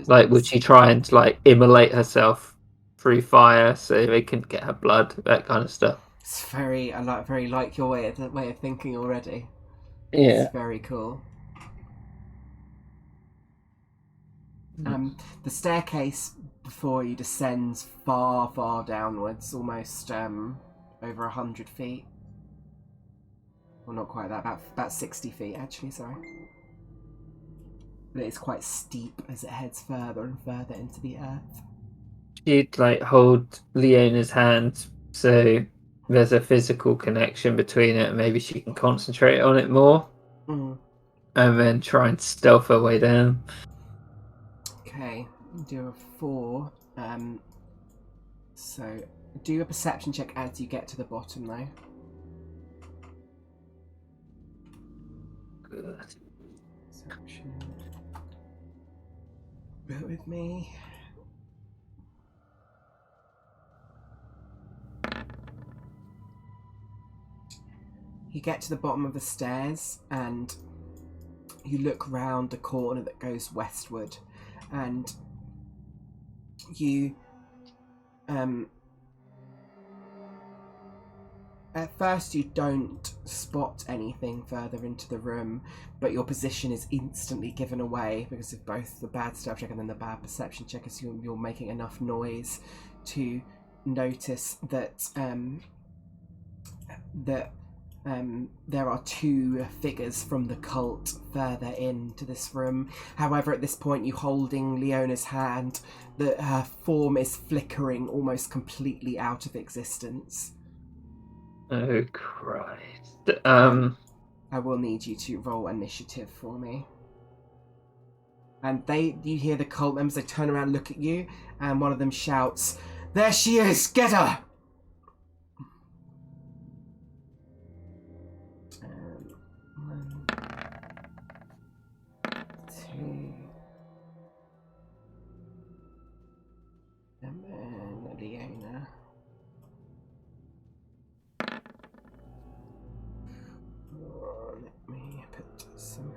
Like, would she try and like immolate herself through fire so they couldn't get her blood? That kind of stuff. It's very like your way of thinking already. Yeah. It's very cool. The staircase before you descends far, far downwards, almost over 100 feet. Well, not quite that, about 60 feet actually, sorry. But it is quite steep as it heads further and further into the earth. She'd like hold Leona's hand so there's a physical connection between it and maybe she can concentrate on it more. Mm. And then try and stealth her way down. Okay, do a 4. So do a perception check as you get to the bottom though. Good. Perception. Bear with me. You get to the bottom of the stairs and you look round the corner that goes westward, and you at first you don't spot anything further into the room, but your position is instantly given away because of both the bad stealth check and then the bad perception check, as you're making enough noise to notice that there are two figures from the cult further into this room. However, at this point, you holding Leona's hand, her form is flickering almost completely out of existence. Oh Christ! I will need you to roll initiative for me. And you hear the cult members. They turn around, look at you, and one of them shouts, "There she is! Get her!" 1, 2, and then Leona. Let me put some.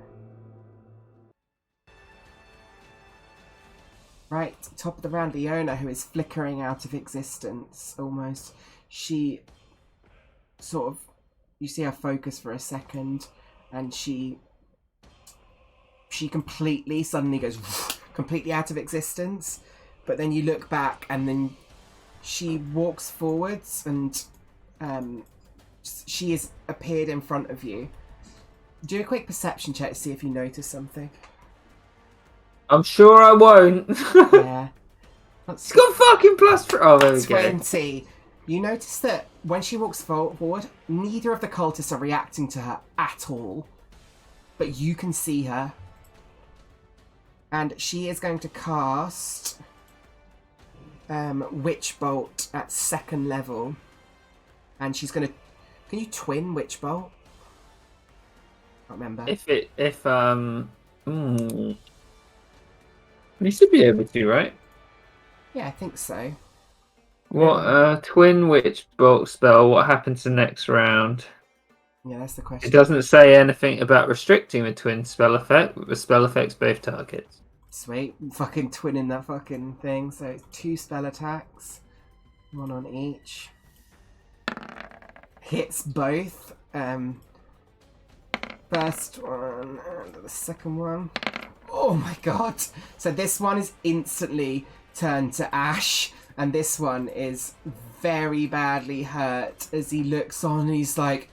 Right, top of the round, Leona, who is flickering out of existence almost. She sort of, you see her focus for a second, and she completely suddenly goes completely out of existence. But then you look back, and then she walks forwards, and she has appeared in front of you. Do a quick perception check to see if you notice something. I'm sure I won't. Yeah. It's got fucking +3. Oh, there we go. 20. You notice that when she walks forward, neither of the cultists are reacting to her at all. But you can see her. And she is going to cast Witch Bolt at 2nd level. And she's going to... Can you twin Witch Bolt? I can't remember. You should be able to, right? Yeah, I think so. What twin witch bolt spell? What happens the next round? Yeah, that's the question. It doesn't say anything about restricting the twin spell effect, but the spell affects both targets. Sweet, fucking twinning that fucking thing. So it's 2 spell attacks, 1 on each. Hits both. First one and the second one. Oh my god! So this one is instantly turned to ash, and this one is very badly hurt as he looks on and he's like,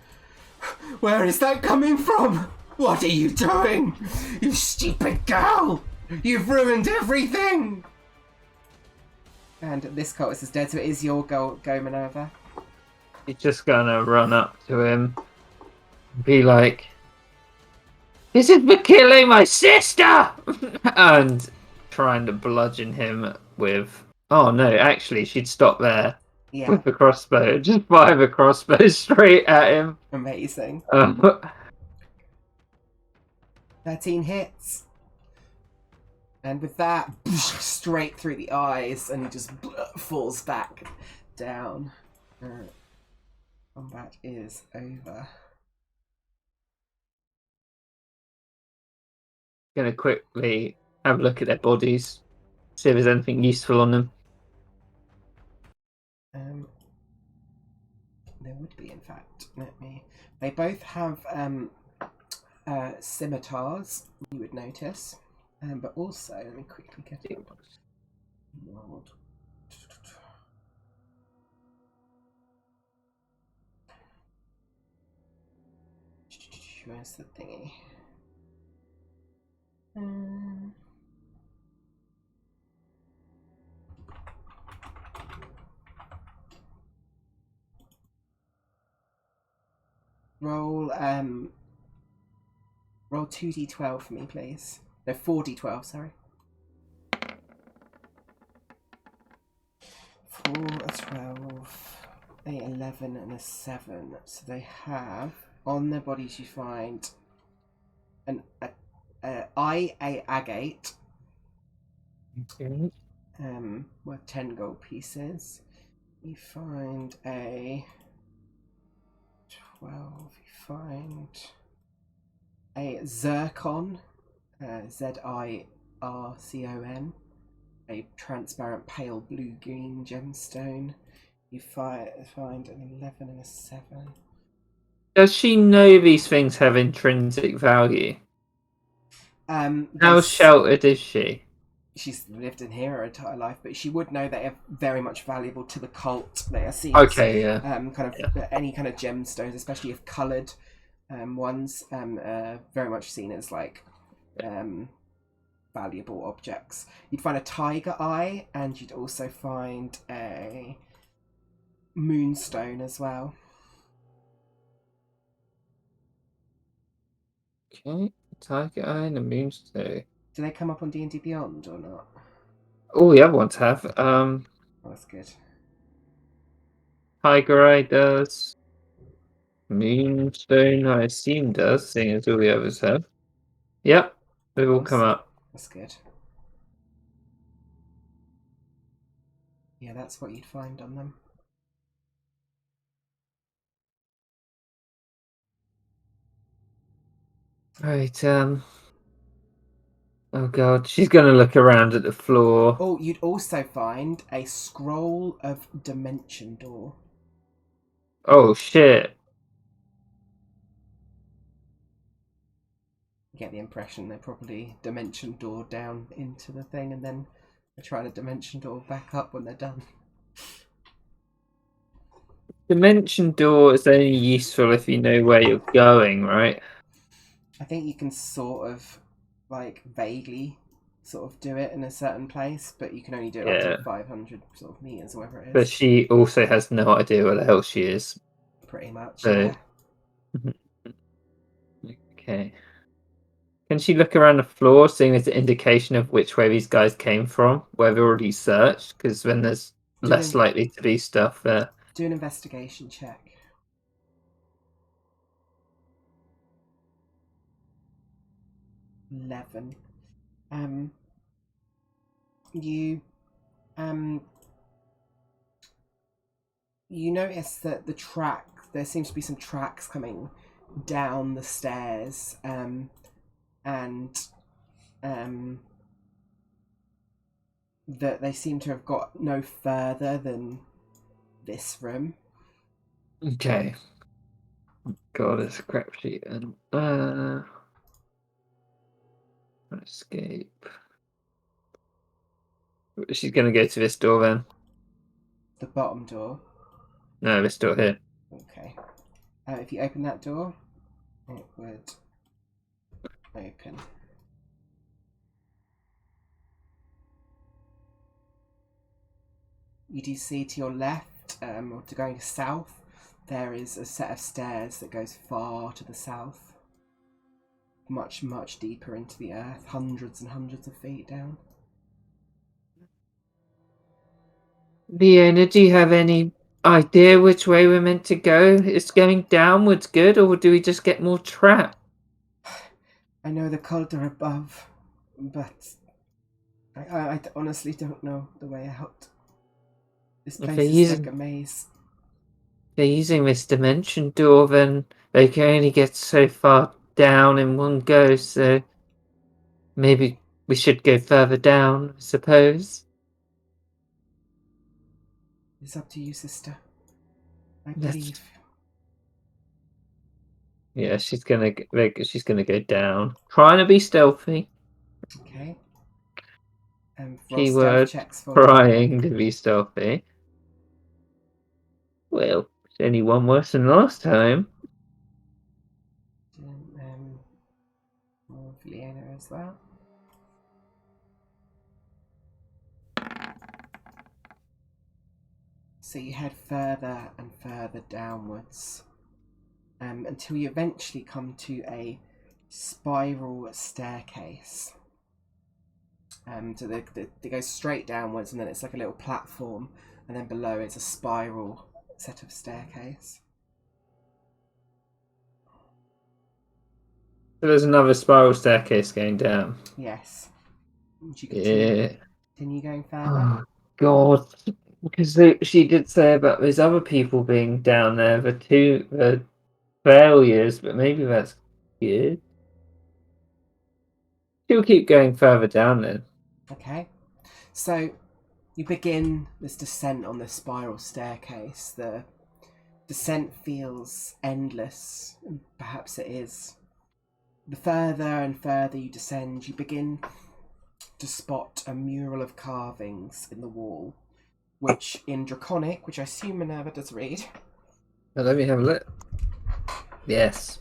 "Where is that coming from? What are you doing? You stupid girl! You've ruined everything!" And this cultist is dead, so it is your go Minerva. He's just gonna run up to him, be like, "This is for killing my sister!" and trying to bludgeon him with... Oh no, actually, she'd stop there with the crossbow. Just fire the crossbow straight at him. Amazing. 13 hits. And with that, straight through the eyes, and he just falls back down. Combat is over. Gonna quickly have a look at their bodies, see if there's anything useful on them. There would be, in fact. They both have scimitars, you would notice. But also, let me quickly get it. World. Where's the thingy? Roll 2d12 for me, please. No, 4d12, sorry. 4, a 12, a 11, and a 7. So they have, on their bodies you find an agate, worth 10 gold pieces. You find a 12, you find a zircon, Zircon, a transparent pale blue-green gemstone. You find an 11 and a 7. Does she know these things have intrinsic value? How sheltered is she? She's lived in here her entire life, but she would know they are very much valuable to the cult. They are seen as any kind of gemstones, especially if coloured ones, very much seen as like valuable objects. You'd find a tiger eye, and you'd also find a moonstone as well. Okay, tiger eye and a moonstone. Do they come up on D&D Beyond or not? Oh, the other ones have. Oh, that's good. Tiger eye does. Moonstone, I assume does, seeing as all the others have. Yep, they've all come up. That's good. Yeah, that's what you'd find on them. Right, oh god, she's gonna look around at the floor. Oh, you'd also find a scroll of Dimension Door. Oh shit. You get the impression they probably Dimension Door down into the thing and then they try to Dimension Door back up when they're done. Dimension door is only useful if you know where you're going, right? I think you can sort of like vaguely sort of do it in a certain place, but you can only do it up to 500 sort of meters or whatever it is. But she also has no idea where the hell she is. Pretty much, So... yeah. Okay. Can she look around the floor, seeing as an indication of which way these guys came from, where they've already searched? Because then there's less likely to be stuff there. Do an investigation check. 11. You notice that there seems to be some tracks coming down the stairs, and that they seem to have got no further than this room. Okay. God, it's a crapshoot. And escape. She's gonna go to this door then. The bottom door. No, this door here. Okay. If you open that door, it would open. You do see to your left, or to going south, there is a set of stairs that goes far to the south. Much, much deeper into the earth, hundreds and hundreds of feet down. Leona, do you have any idea which way we're meant to go? Is going downwards good, or do we just get more trapped? I know the cult are above, but I honestly don't know the way out. This place is like a maze. They're using this dimension door, then they can only get so far down in one go, so maybe we should go further down, I suppose. It's up to you, sister. I believe. Yeah, she's gonna go down, trying to be stealthy. Okay. Keyword: trying to be stealthy. Well, it's only one worse than last time. More for Leona as well. So you head further and further downwards, until you eventually come to a spiral staircase. So they go straight downwards, and then it's like a little platform, and then below it's a spiral set of staircase. So there's another spiral staircase going down. Yes. Would you continue going further? Oh God. Because she did say about those other people being down there, the failures, but maybe that's good. She'll keep going further down then. Okay. So you begin this descent on this spiral staircase. The descent feels endless, and perhaps it is. The further and further you descend, you begin to spot a mural of carvings in the wall, which in Draconic, which I assume Minerva does read, Let me have a look. Yes.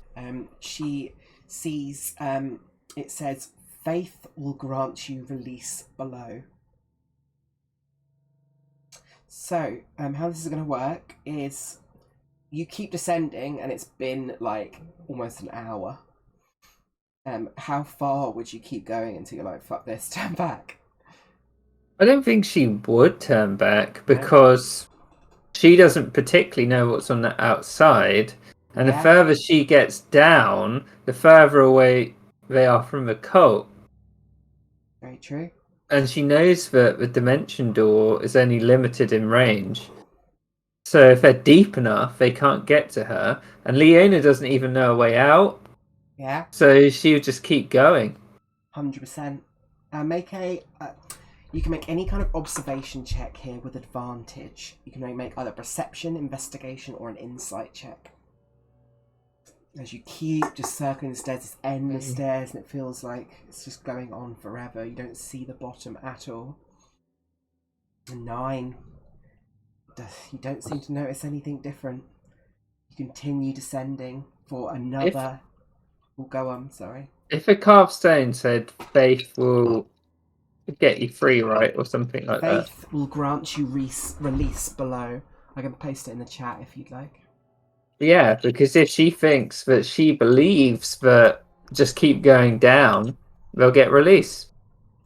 she sees, it says, "Faith will grant you release below." So, how this is going to work is you keep descending, and it's been like almost an hour. How far would you keep going until you're like, fuck this, turn back? I don't think she would turn back because she doesn't particularly know what's on the outside. And the Yeah, further she gets down, the further away they are from the cult. very true. And she knows that the dimension door is only limited in range. So if they're deep enough, they can't get to her. And Leona doesn't even know a way out. Yeah, So she would just keep going. 100%. Make a. You can make any kind of observation check here with advantage. You can make either perception, investigation, or an insight check. As you keep just circling the stairs, it's endless stairs, and it feels like it's just going on forever. You don't see the bottom at all. 9. You don't seem to notice anything different. You continue descending for another. We'll go on, sorry. If a carved stone said faith will get you free, right? Or something like that. Faith will grant you release below. I can paste it in the chat if you'd like. Yeah, because if she thinks that she believes that just keep going down, they'll get released.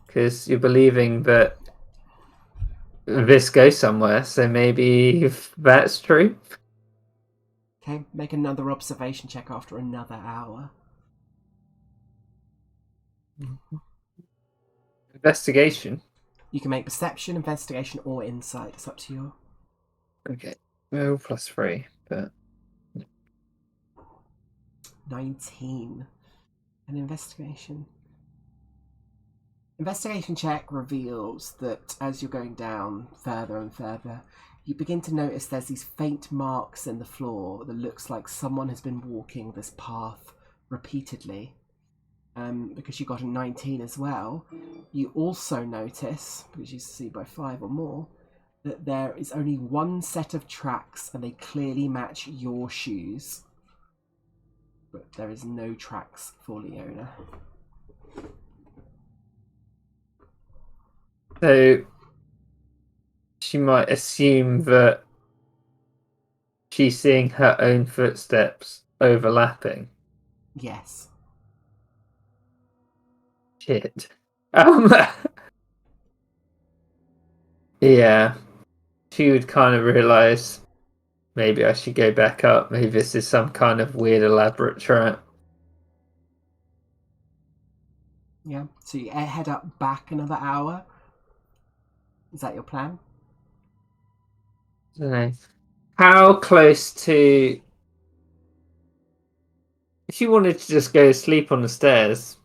Because you're believing that this goes somewhere, so maybe if that's true. Okay, make another observation check after another hour. Investigation. You can make perception, investigation, or insight. It's up to you. Okay. Oh, +3, but 19. An investigation. Investigation check reveals that as you're going down further and further, you begin to notice there's these faint marks in the floor that looks like someone has been walking this path repeatedly. Because you got a 19 as well, you also notice, because you see by 5 or more, that there is only one set of tracks and they clearly match your shoes. But there is no tracks for Leona. so she might assume that she's seeing her own footsteps overlapping. Yes. Shit. Yeah. She would kind of realise maybe I should go back up. Maybe this is some kind of weird elaborate trap. Yeah. So you head up back another hour. Is that your plan? I don't know. How close to... If you wanted to just go to sleep on the stairs,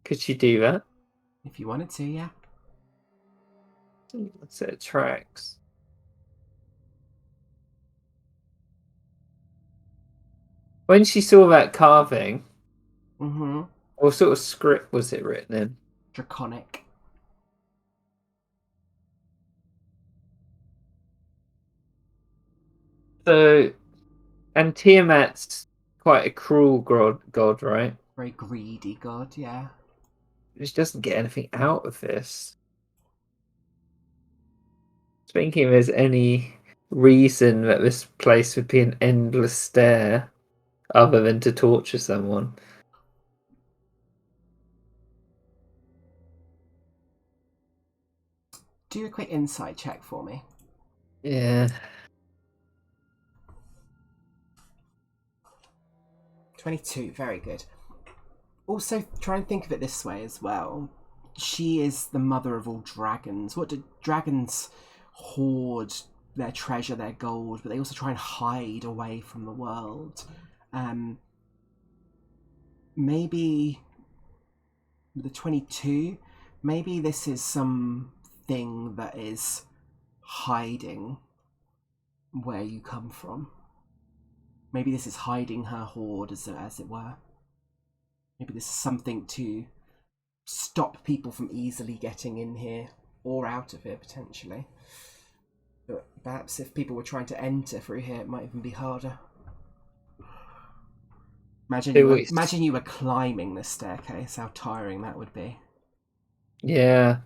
could she do that? If you wanted to, yeah. Let's set tracks. When she saw that carving, Mm-hmm. what sort of script was it written in? Draconic. So, and Tiamat's quite a cruel god, right? Very greedy god, yeah. She doesn't get anything out of this. Thinking if there's any reason that this place would be an endless stair other than to torture someone. Do a quick insight check for me. Yeah. 22, very good. Also, try and think of it this way as well. She is the mother of all dragons. What do dragons hoard their treasure, their gold, but they also try and hide away from the world. Maybe the 22, maybe this is something that is hiding where you come from. Maybe this is hiding her hoard, as it were. Maybe this is something to stop people from easily getting in here or out of here, potentially. But perhaps if people were trying to enter through here, it might even be harder. Imagine you were climbing this staircase, how tiring that would be. Yeah.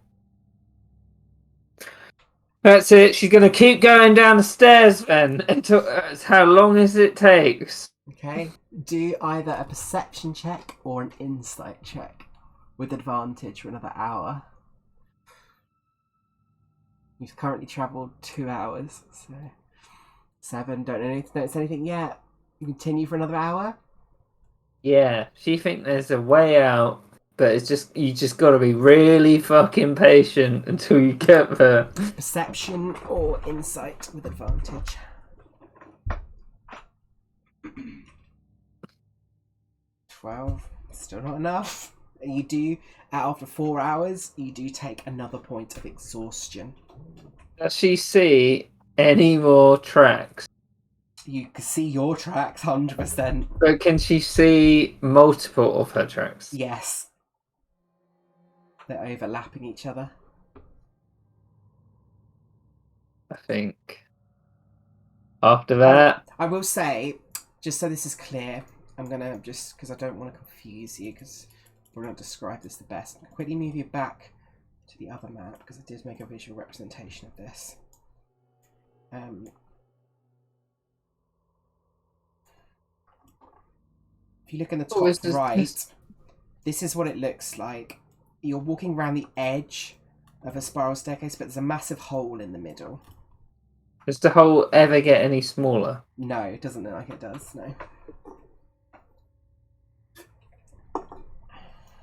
That's it. She's going to keep going down the stairs then until how long as it takes. Okay. Do either a perception check or an insight check with advantage for another hour. You've currently travelled 2 hours, so 7. Don't notice anything yet. You continue for another hour. Yeah, she thinks there's a way out, but it's just you just got to be really fucking patient until you get there. Perception or insight with advantage. 12. Still not enough. You do, after 4 hours, you do take another point of exhaustion. Does she see any more tracks? You can see your tracks, 100%. But can she see multiple of her tracks? Yes. They're overlapping each other. I think. After that... I will say, just so this is clear, I'm going to, just because I don't want to confuse you, because we're not describe this the best, I'm going to quickly move you back to the other map, because I did make a visual representation of this. If you look in the top right, this is what it looks like. You're walking around the edge of a spiral staircase, but there's a massive hole in the middle. Does the hole ever get any smaller? No, it doesn't look like it does, no.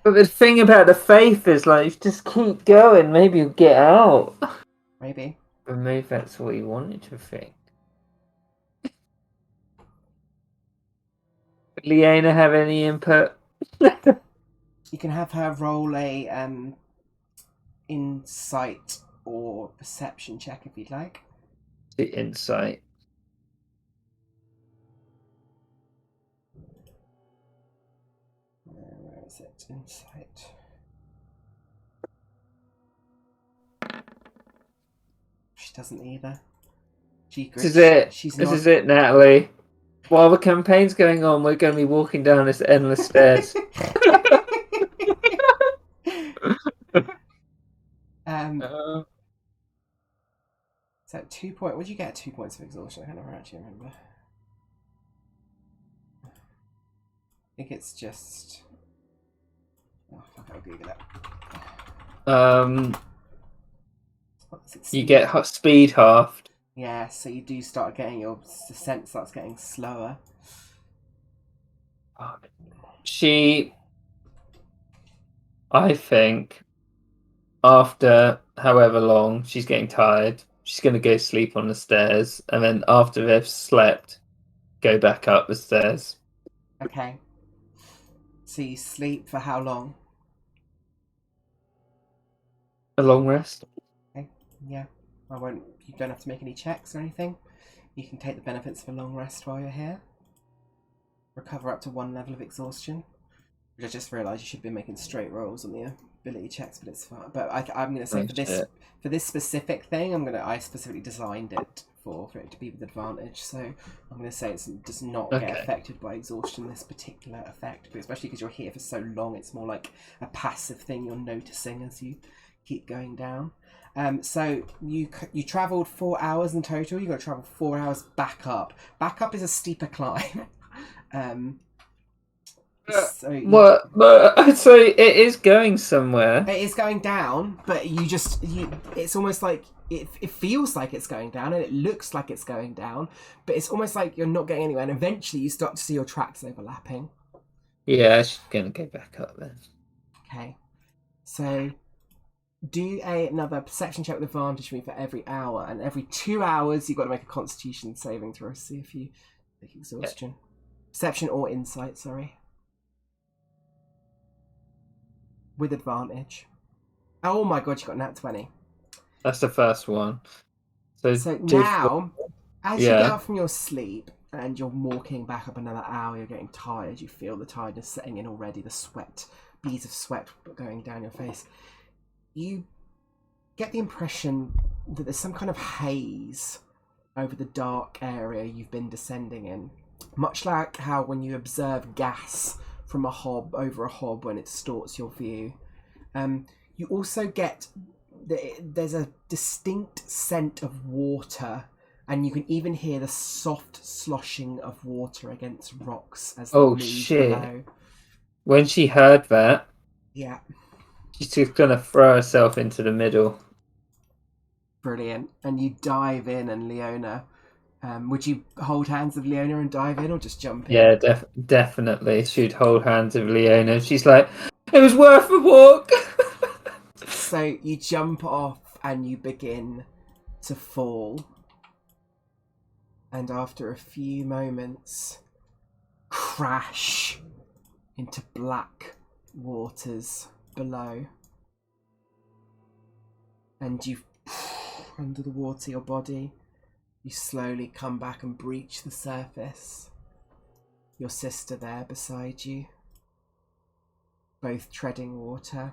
But the thing about the faith is, like, just keep going, maybe you'll get out. Maybe. But maybe that's what you wanted to think. Did Leona have any input? You can have her roll a insight or perception check if you'd like. The insight. Where is it? Insight. She doesn't either. This is it. This is it, Natalie. While the campaign's going on, we're going to be walking down this endless stairs. So 2 points. What did you get? 2 points of exhaustion. I can't actually remember. I think it's just. Oh fuck! I'll Google it. You get speed halved. Yeah, so you do start getting your descent starts getting slower. I think, after however long she's getting tired, she's going to go sleep on the stairs, and then after they've slept, go back up the stairs. Okay. So you sleep for how long? A long rest. Okay. Yeah. You don't have to make any checks or anything. You can take the benefits of a long rest while you're here. Recover up to 1 level of exhaustion. Which I just realised you should be making straight rolls on the ability checks, but it's fine. But I'm going to say for this specific thing, I specifically designed it for it to be with advantage. So I'm going to say it does not get affected by exhaustion, this particular effect. But especially because you're here for so long, it's more like a passive thing you're noticing as you keep going down. So you travelled 4 hours in total. You've got to travel 4 hours back up. Back up is a steeper climb. So it is going somewhere. It is going down, but it's almost like it feels like it's going down and it looks like it's going down, but it's almost like you're not getting anywhere, and eventually you start to see your tracks overlapping. Yeah, she's gonna go back up then. Okay. So do another perception check with advantage for me for every hour, and every 2 hours you've got to make a Constitution saving throw. See if you take exhaustion, perception or insight. Sorry, with advantage. Oh my god, you got nat 20. That's the first one. So do now, as you get yeah. up from your sleep and you're walking back up another hour, you're getting tired. You feel the tiredness setting in already. The sweat, beads of sweat going down your face. You get the impression that there's some kind of haze over the dark area you've been descending in. Much like how when you observe gas from a hob over a hob when it distorts your view. You also get there's a distinct scent of water, and you can even hear the soft sloshing of water against rocks as they move below. When she heard that, yeah, she's just gonna throw herself into the middle. Brilliant. And you dive in, and Leona, would you hold hands with Leona and dive in, or just jump in? Yeah, definitely. She'd hold hands with Leona. She's like, it was worth the walk. So you jump off and you begin to fall. And after a few moments, crash into black waters below. And you, under the water, your body, you slowly come back and breach the surface. Your sister there beside you, both treading water.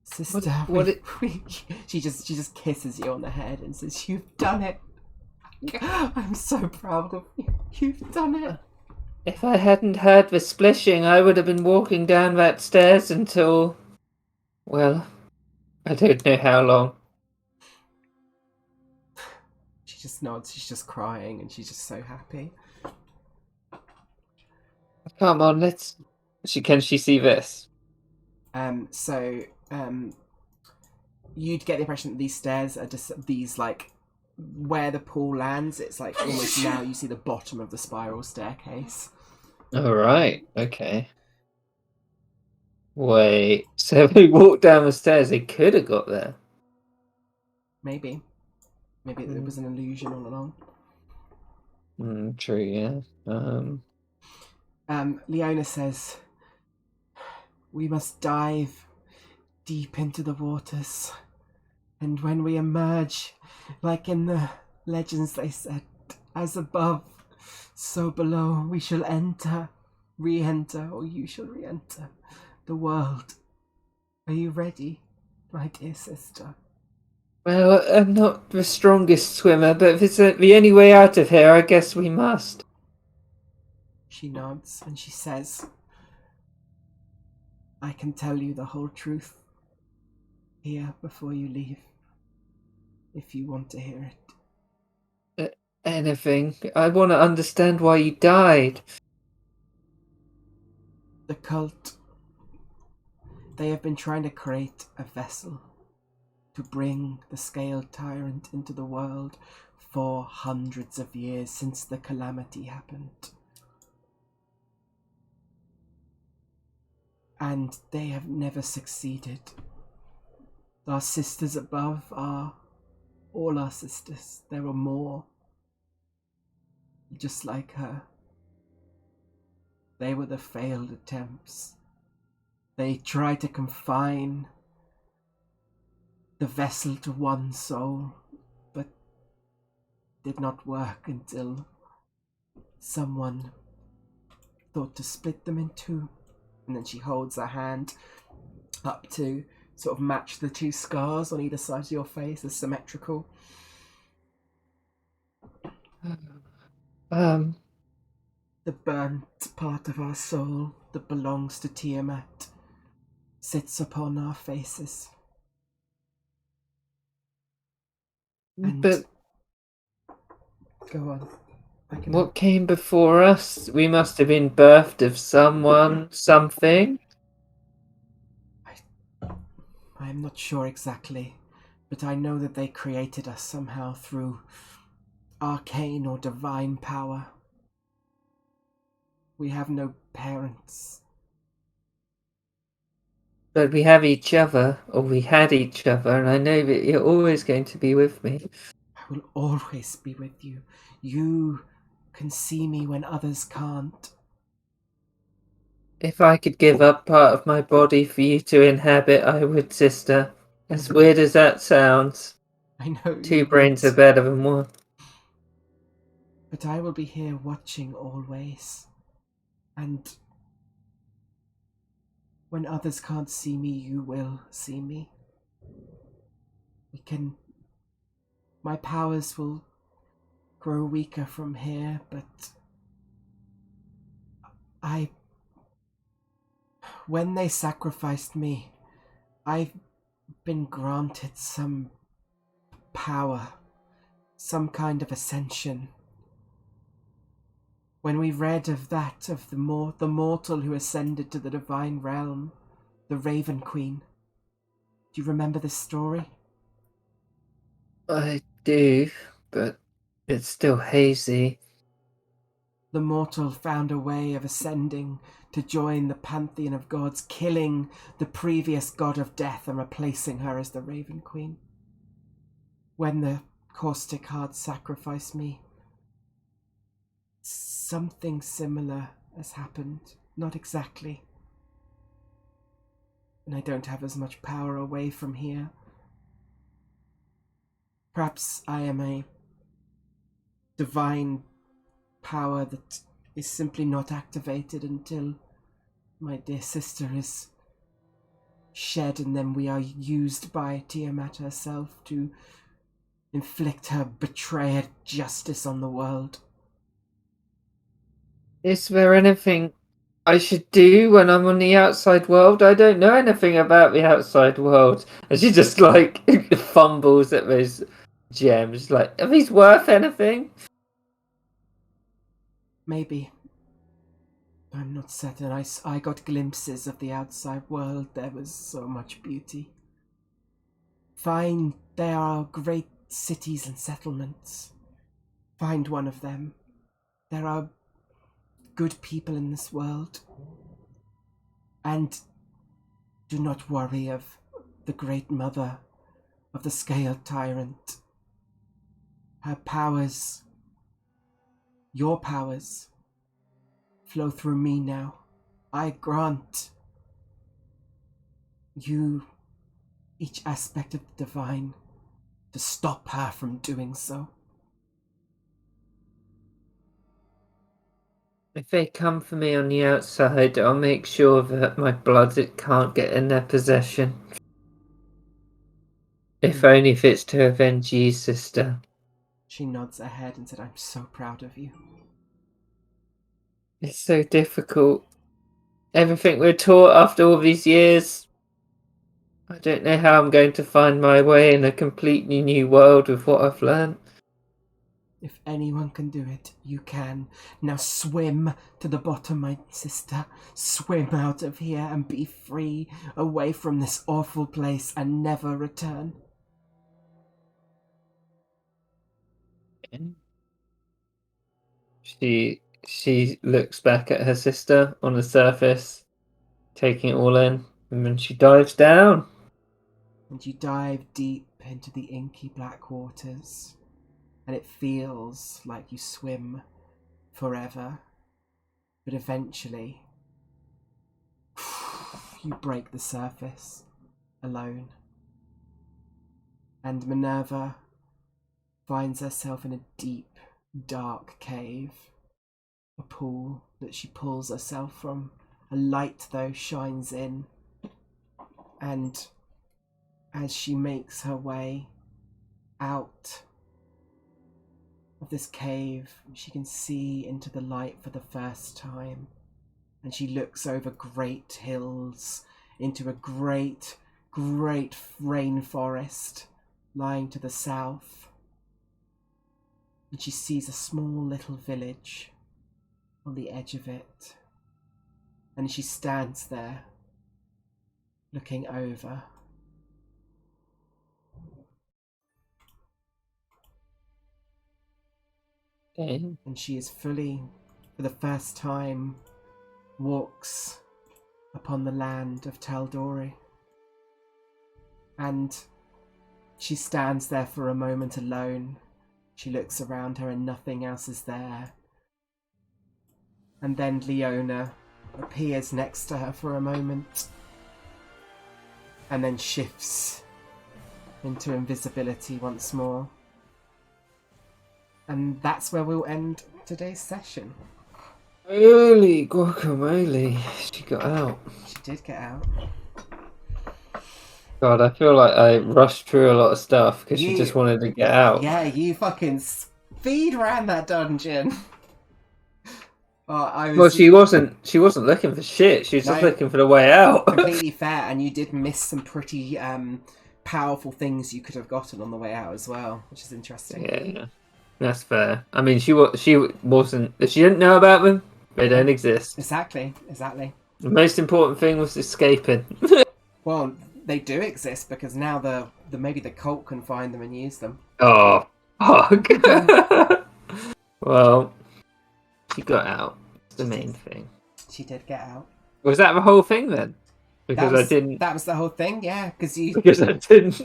Sister, she just kisses you on the head and says, "You've done it. I'm so proud of you. You've done it." If I hadn't heard the splishing, I would have been walking down that stairs until, well, I don't know how long. She just nods. She's just crying, and she's just so happy. Come on, let's. Can she see this? You'd get the impression that these stairs are just these, like, where the pool lands. It's like almost now you see the bottom of the spiral staircase. All right. Okay. Wait. So we walked down the stairs. They could have got there. Maybe it was an illusion all along. True. Yeah. Leona says, "We must dive deep into the waters, and when we emerge, like in the legends they said, as above, so below, we shall re-enter, or you shall re-enter the world. Are you ready, my dear sister?" Well, I'm not the strongest swimmer, but if it's the only way out of here, I guess we must. She nods and she says, "I can tell you the whole truth here before you leave, if you want to hear it. Anything. I want to understand why you died. The cult. They have been trying to create a vessel to bring the Scaled Tyrant into the world for hundreds of years since the calamity happened. And they have never succeeded. Our sisters above are all our sisters. There are more. Just like her. They were the failed attempts. They tried to confine the vessel to one soul, but did not work until someone thought to split them in two. And then she holds her hand up to sort of match the two scars on either side of your face as symmetrical. The burnt part of our soul that belongs to Tiamat sits upon our faces. But go on. What came before us? We must have been birthed of someone, something. I am not sure exactly, but I know that they created us somehow through arcane or divine power. We have no parents. But we have each other, or we had each other, and I know that you're always going to be with me. I will always be with you. You can see me when others can't. If I could give up part of my body for you to inhabit, I would, sister. As weird as that sounds. I know Two you brains are would. better than one. But I will be here watching always. And when others can't see me, you will see me. We can. My powers will grow weaker from here, but I. When they sacrificed me, I've been granted some power, some kind of ascension. When we read of that, of the mortal who ascended to the divine realm, the Raven Queen, do you remember this story? I do, but it's still hazy. The mortal found a way of ascending to join the pantheon of gods, killing the previous god of death and replacing her as the Raven Queen. When the caustic heart sacrificed me, something similar has happened. Not exactly. And I don't have as much power away from here. Perhaps I am a divine power that is simply not activated until my dear sister is shed, and then we are used by Tiamat herself to inflict her betrayed justice on the world. Is there anything I should do when I'm on the outside world? I don't know anything about the outside world. And she just like fumbles at those gems. Like, are these worth anything? Maybe. I'm not certain. I got glimpses of the outside world. There was so much beauty. There are great cities and settlements. Find one of them. There are good people in this world. And do not worry of the great mother of the scaled tyrant. Her powers, your powers, flow through me now. I grant you each aspect of the divine to stop her from doing so. If they come for me on the outside, I'll make sure that my blood can't get in their possession. If only if it's to avenge you, sister. She nods her head and said, I'm so proud of you. It's so difficult. Everything we're taught after all these years. I don't know how I'm going to find my way in a completely new world with what I've learned. If anyone can do it, you can. Now swim to the bottom, my sister. Swim out of here and be free, away from this awful place, and never return. She looks back at her sister on the surface, taking it all in, and then she dives down. And you dive deep into the inky black waters, and it feels like you swim forever. But eventually, you break the surface alone. And Minerva finds herself in a deep, dark cave. A pool that she pulls herself from. A light, though, shines in. And as she makes her way out of this cave, she can see into the light for the first time. And she looks over great hills into a great, great rainforest lying to the south. And she sees a small little village on the edge of it. And she stands there, looking over. Okay. And she is fully, for the first time, walks upon the land of Taldori. And she stands there for a moment alone. She looks around her and nothing else is there. And then Leona appears next to her for a moment. And then shifts into invisibility once more. And that's where we'll end today's session. Holy guacamole, she got out. She did get out. God, I feel like I rushed through a lot of stuff because she just wanted to get out. Yeah, you fucking speed ran that dungeon. Well, she wasn't looking for shit. She was just looking for the way out. Completely fair, and you did miss some pretty powerful things you could have gotten on the way out as well, which is interesting. Yeah, that's fair. I mean, she wasn't. If she didn't know about them, they don't exist. Exactly. The most important thing was escaping. Well, they do exist because now maybe the cult can find them and use them. Oh, fuck. Well, she got out. It's the main thing. She did get out. Was that the whole thing then? Because I didn't. That was the whole thing, yeah. Because I didn't.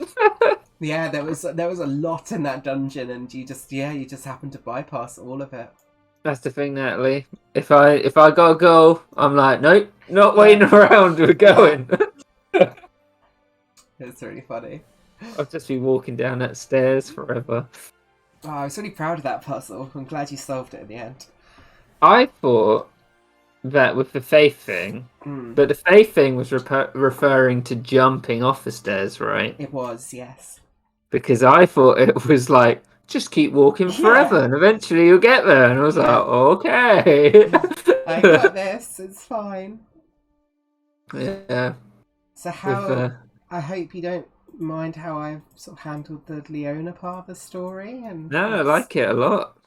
Yeah, there was a lot in that dungeon, and you just happened to bypass all of it. That's the thing, Natalie. If I gotta go, I'm like, nope, not waiting around. We're going. It's really funny. I'll just be walking down that stairs forever. Oh, I was really proud of that puzzle. I'm glad you solved it in the end. I thought that with the faith thing, but the faith thing was referring to jumping off the stairs, right? It was, yes. Because I thought it was like, just keep walking forever and eventually you'll get there. And I was like, okay. I got this. It's fine. Yeah. So I hope you don't mind how I've sort of handled the Leona part of the story. No, I like it a lot.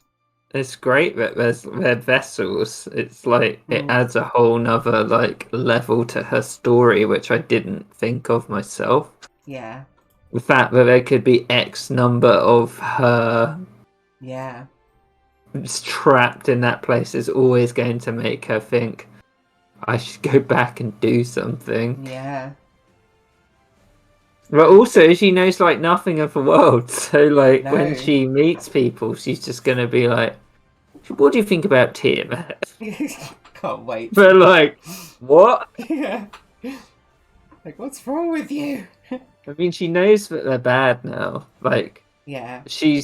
It's great that they're vessels. It's like it adds a whole nother like level to her story, which I didn't think of myself. Yeah. The fact that there could be X number of her trapped in that place is always going to make her think, I should go back and do something. Yeah. But also, she knows like nothing of the world. So like when she meets people, she's just going to be like, what do you think about Tiamat? Can't wait. But like, what? Yeah. Like, what's wrong with you? I mean, she knows that they're bad now. Like, yeah. She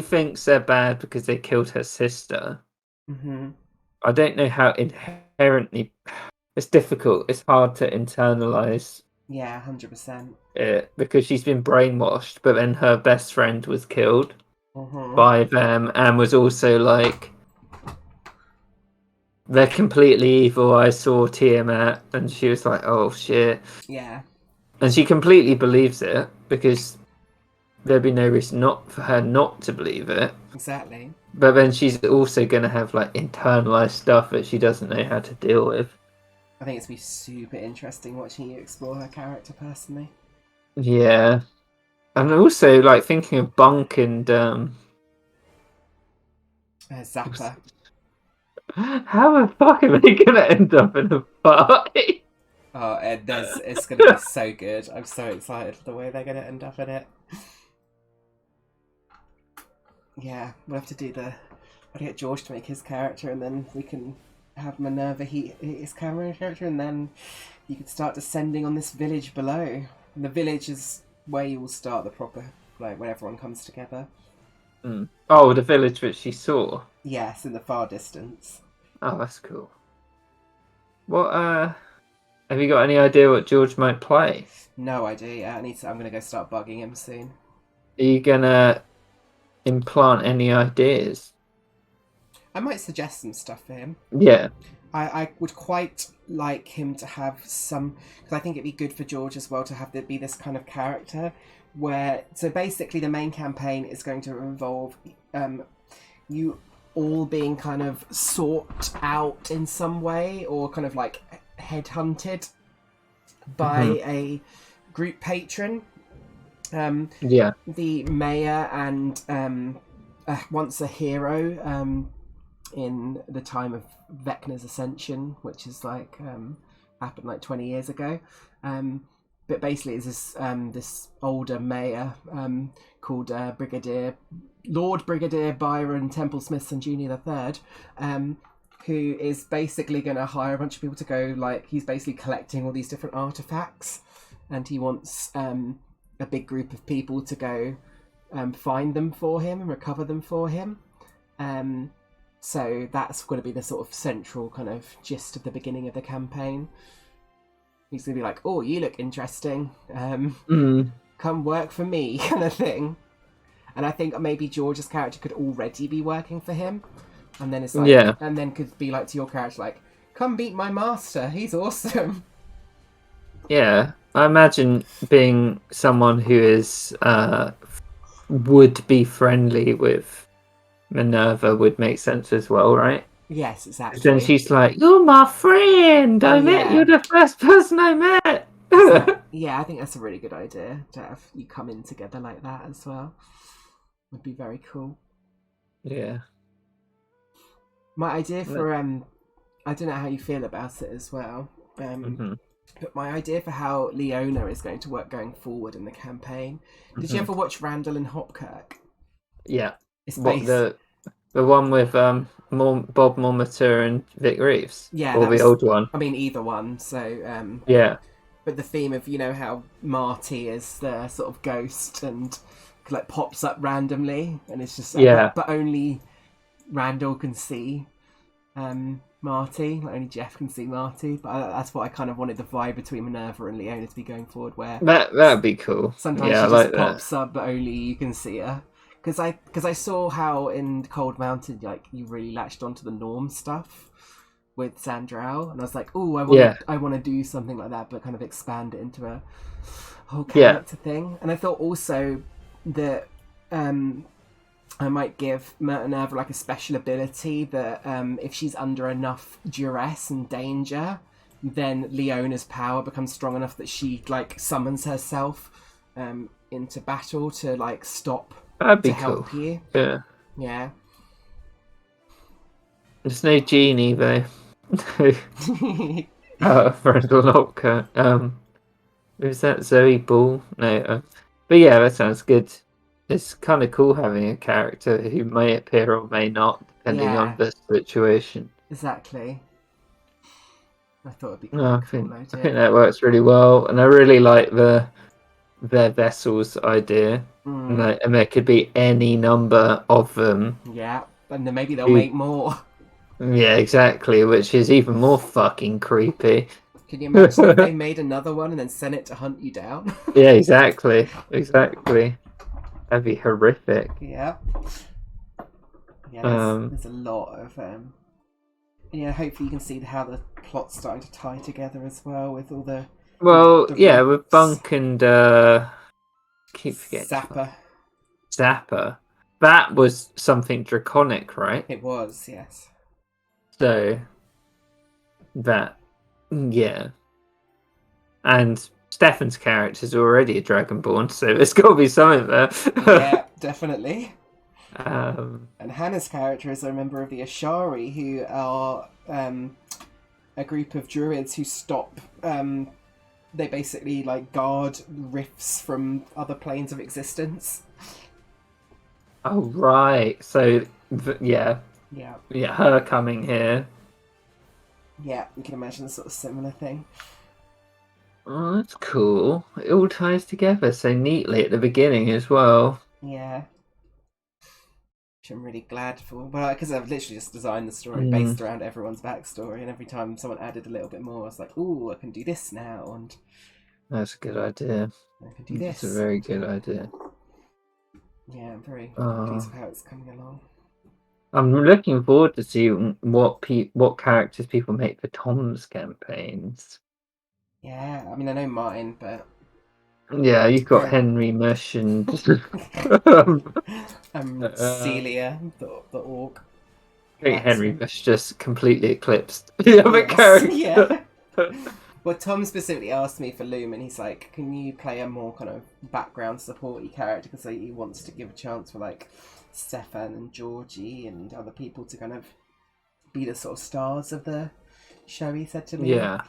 thinks they're bad because they killed her sister. Mm-hmm. I don't know how inherently... It's difficult. It's hard to internalize. Yeah, 100%. It because she's been brainwashed, but then her best friend was killed by them and was also like, they're completely evil. I saw Tiamat and she was like, oh shit. Yeah. And she completely believes it because there'd be no reason for her not to believe it. Exactly. But then she's also going to have like internalized stuff that she doesn't know how to deal with. I think it's going to be super interesting watching you explore her character personally. Yeah. And also like thinking of Bunk and Zappa. How the fuck are they going to end up in a party? Oh, it's going to be so good. I'm so excited for the way they're going to end up in it. Yeah, we'll have to I'll get George to make his character, and then we can have Minerva his character, and then you can start descending on this village below. And the village is where you will start the proper, like, when everyone comes together. Oh, the village which she saw? Yes, in the far distance. Oh, that's cool. What, have you got any idea what George might play? No idea. I'm going to go start bugging him soon. Are you going to implant any ideas? I might suggest some stuff for him. Yeah. I would quite like him to have some, because I think it'd be good for George as well to have there be this kind of character where, so basically the main campaign is going to involve you all being kind of sought out in some way, or kind of like headhunted by a group patron. The mayor and once a hero in the time of Vecna's ascension, which is like happened like 20 years ago. But basically, it's this older mayor called Lord Brigadier Byron Temple Smithson Jr. the Third, who is basically going to hire a bunch of people to go. Like, he's basically collecting all these different artifacts, and he wants a big group of people to go find them for him and recover them for him. So that's going to be the sort of central kind of gist of the beginning of the campaign. He's going to be like, oh, you look interesting. Come work for me, kind of thing. And I think maybe George's character could already be working for him. And then it's like, and then could be like to your character, like, come meet my master. He's awesome. Yeah, I imagine being someone who is would be friendly with Minerva would make sense as well, right? Yes, exactly. Then she's like, "You're my friend. You're the first person I met." Yeah, I think that's a really good idea to have you come in together like that as well. Would be very cool. Yeah. My idea for I don't know how you feel about it as well. But my idea for how Leona is going to work going forward in the campaign. Did you ever watch Randall and Hopkirk? Yeah. It's the one with Bob Mortimer and Vic Reeves? Yeah. Or the old one? I mean, either one. So, yeah. But the theme of, how Marty is the sort of ghost and like pops up randomly, and it's just but only Randall can see Marty. Like, only Jeff can see Marty. But that's what I kind of wanted the vibe between Minerva and Leona to be going forward, where that'd be cool. Sometimes she just pops up, but only you can see her. Because I saw how in Cold Mountain, like, you really latched onto the Norm stuff with Sandral, and I was like, oh, I want to do something like that, but kind of expand it into a whole character thing. And I thought also that I might give Minerva like a special ability that if she's under enough duress and danger, then Leona's power becomes strong enough that she like summons herself into battle to like stop. That'd be to help you. Yeah. There's no genie though. Randall Hopkirk. Was that Zoe Ball? No. But yeah, that sounds good. It's kind of cool having a character who may appear or may not, depending on the situation. Exactly. I thought it'd be quite I cool. think that works really well, and I really like their vessels idea. And there could be any number of them. Yeah, and then maybe they'll make more. Yeah, exactly, which is even more fucking creepy. Can you imagine if they made another one and then sent it to hunt you down? Yeah, exactly. That'd be horrific. Yeah. Yeah, there's a lot of... hopefully you can see how the plot's starting to tie together as well with all the... with Bunk and... keep forgetting. Zappa. That was something draconic, right? It was, yes. So... that... Yeah. And Stefan's character is already a Dragonborn, so there's got to be something there. Yeah, definitely. And Hannah's character is a member of the Ashari, who are a group of druids who stop... they basically like guard rifts from other planes of existence. Oh, right. So, yeah, her coming here. Yeah, you can imagine a sort of similar thing. Oh, that's cool. It all ties together so neatly at the beginning as well. Yeah. Which I'm really glad for. Well, because I've literally just designed the story based around everyone's backstory, and every time someone added a little bit more, I was like, ooh, I can do this now, and... That's a good idea. I can do this. That's a very good idea. Yeah, I'm very pleased with how it's coming along. I'm looking forward to see what characters people make for Tom's campaigns. Yeah, I mean, I know mine, but... Yeah, you've got Henry Mush and... Celia, the orc. I think Henry Mush just completely eclipsed the other character. Yeah. Well, Tom specifically asked me for Loom, and he's like, can you play a more kind of background supporty character? Because he wants to give a chance for, like, Stefan and Georgie and other people to kind of be the sort of stars of the show, he said to me. Yeah.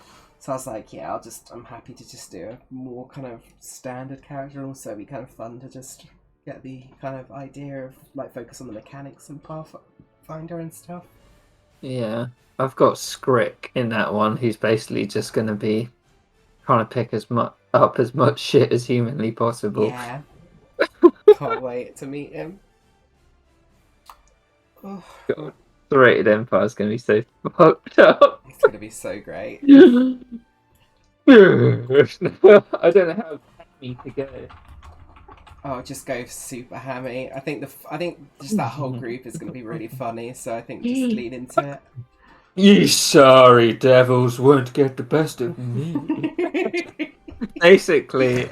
So I was like, yeah, I'm happy to just do a more kind of standard character, and also it'd be kind of fun to just get the kind of idea of like focus on the mechanics and Pathfinder and stuff. Yeah, I've got Scrick in that one, who's basically just going to be trying to pick as much shit as humanly possible. Yeah. Can't wait to meet him. Oh, God, the Rated Empire is going to be so fucked up. it's gonna be so great. I don't know how happy to go. Oh, just go super hammy. I think just that whole group is gonna be really funny. So I think just lean into it. You sorry devils won't get the best of me. Basically,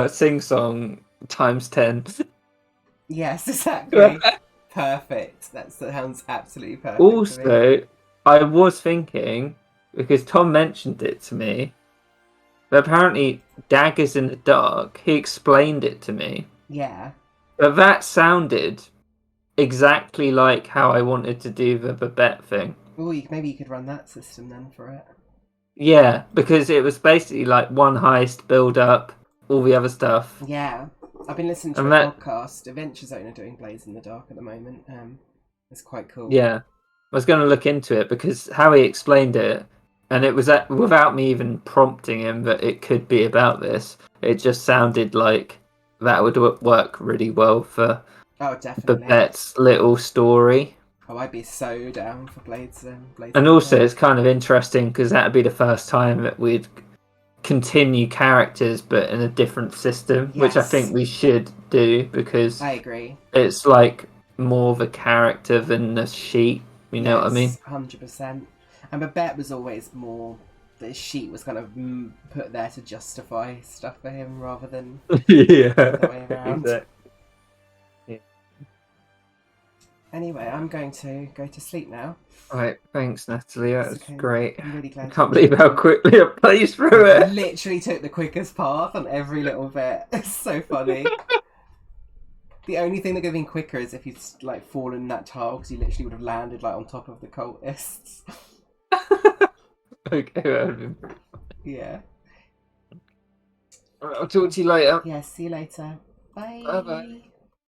sing song times 10. Yes, exactly. Perfect. That sounds absolutely perfect. Also, I was thinking, because Tom mentioned it to me, but apparently daggers in the dark, he explained it to me. Yeah. But that sounded exactly like how I wanted to do the Babette thing. Oh, maybe you could run that system then for it. Yeah, because it was basically like one heist, build up, all the other stuff. Yeah. I've been listening to And a that- podcast. Adventure Zone are doing Blaze in the Dark at the moment. It's quite cool. Yeah, I was going to look into it because how he explained it, and it was without me even prompting him that it could be about this. It just sounded like that would work really well for Oh, definitely. Babette's little story. Oh, I'd be so down for Blades. And also, it's kind of interesting because that would be the first time that we'd continue characters but in a different system, which I Yes. think we should do because I agree. it's like more of a character than a sheet. You know what I mean? 100%. And Babette was always more. The sheet was kind of put there to justify stuff for him rather than Yeah, the way around. exactly. Anyway, I'm going to go to sleep now. Right, thanks, Natalie. That was okay. great. I'm really glad. I can't believe how quickly I played through I it. literally took the quickest path on every little bit. It's so funny. The only thing that could have been quicker is if you'd like fallen in that tile, because you literally would have landed like on top of the cultists. Okay, well, Yeah. I'll talk to you later. Yeah. See you later. Bye. Bye-bye.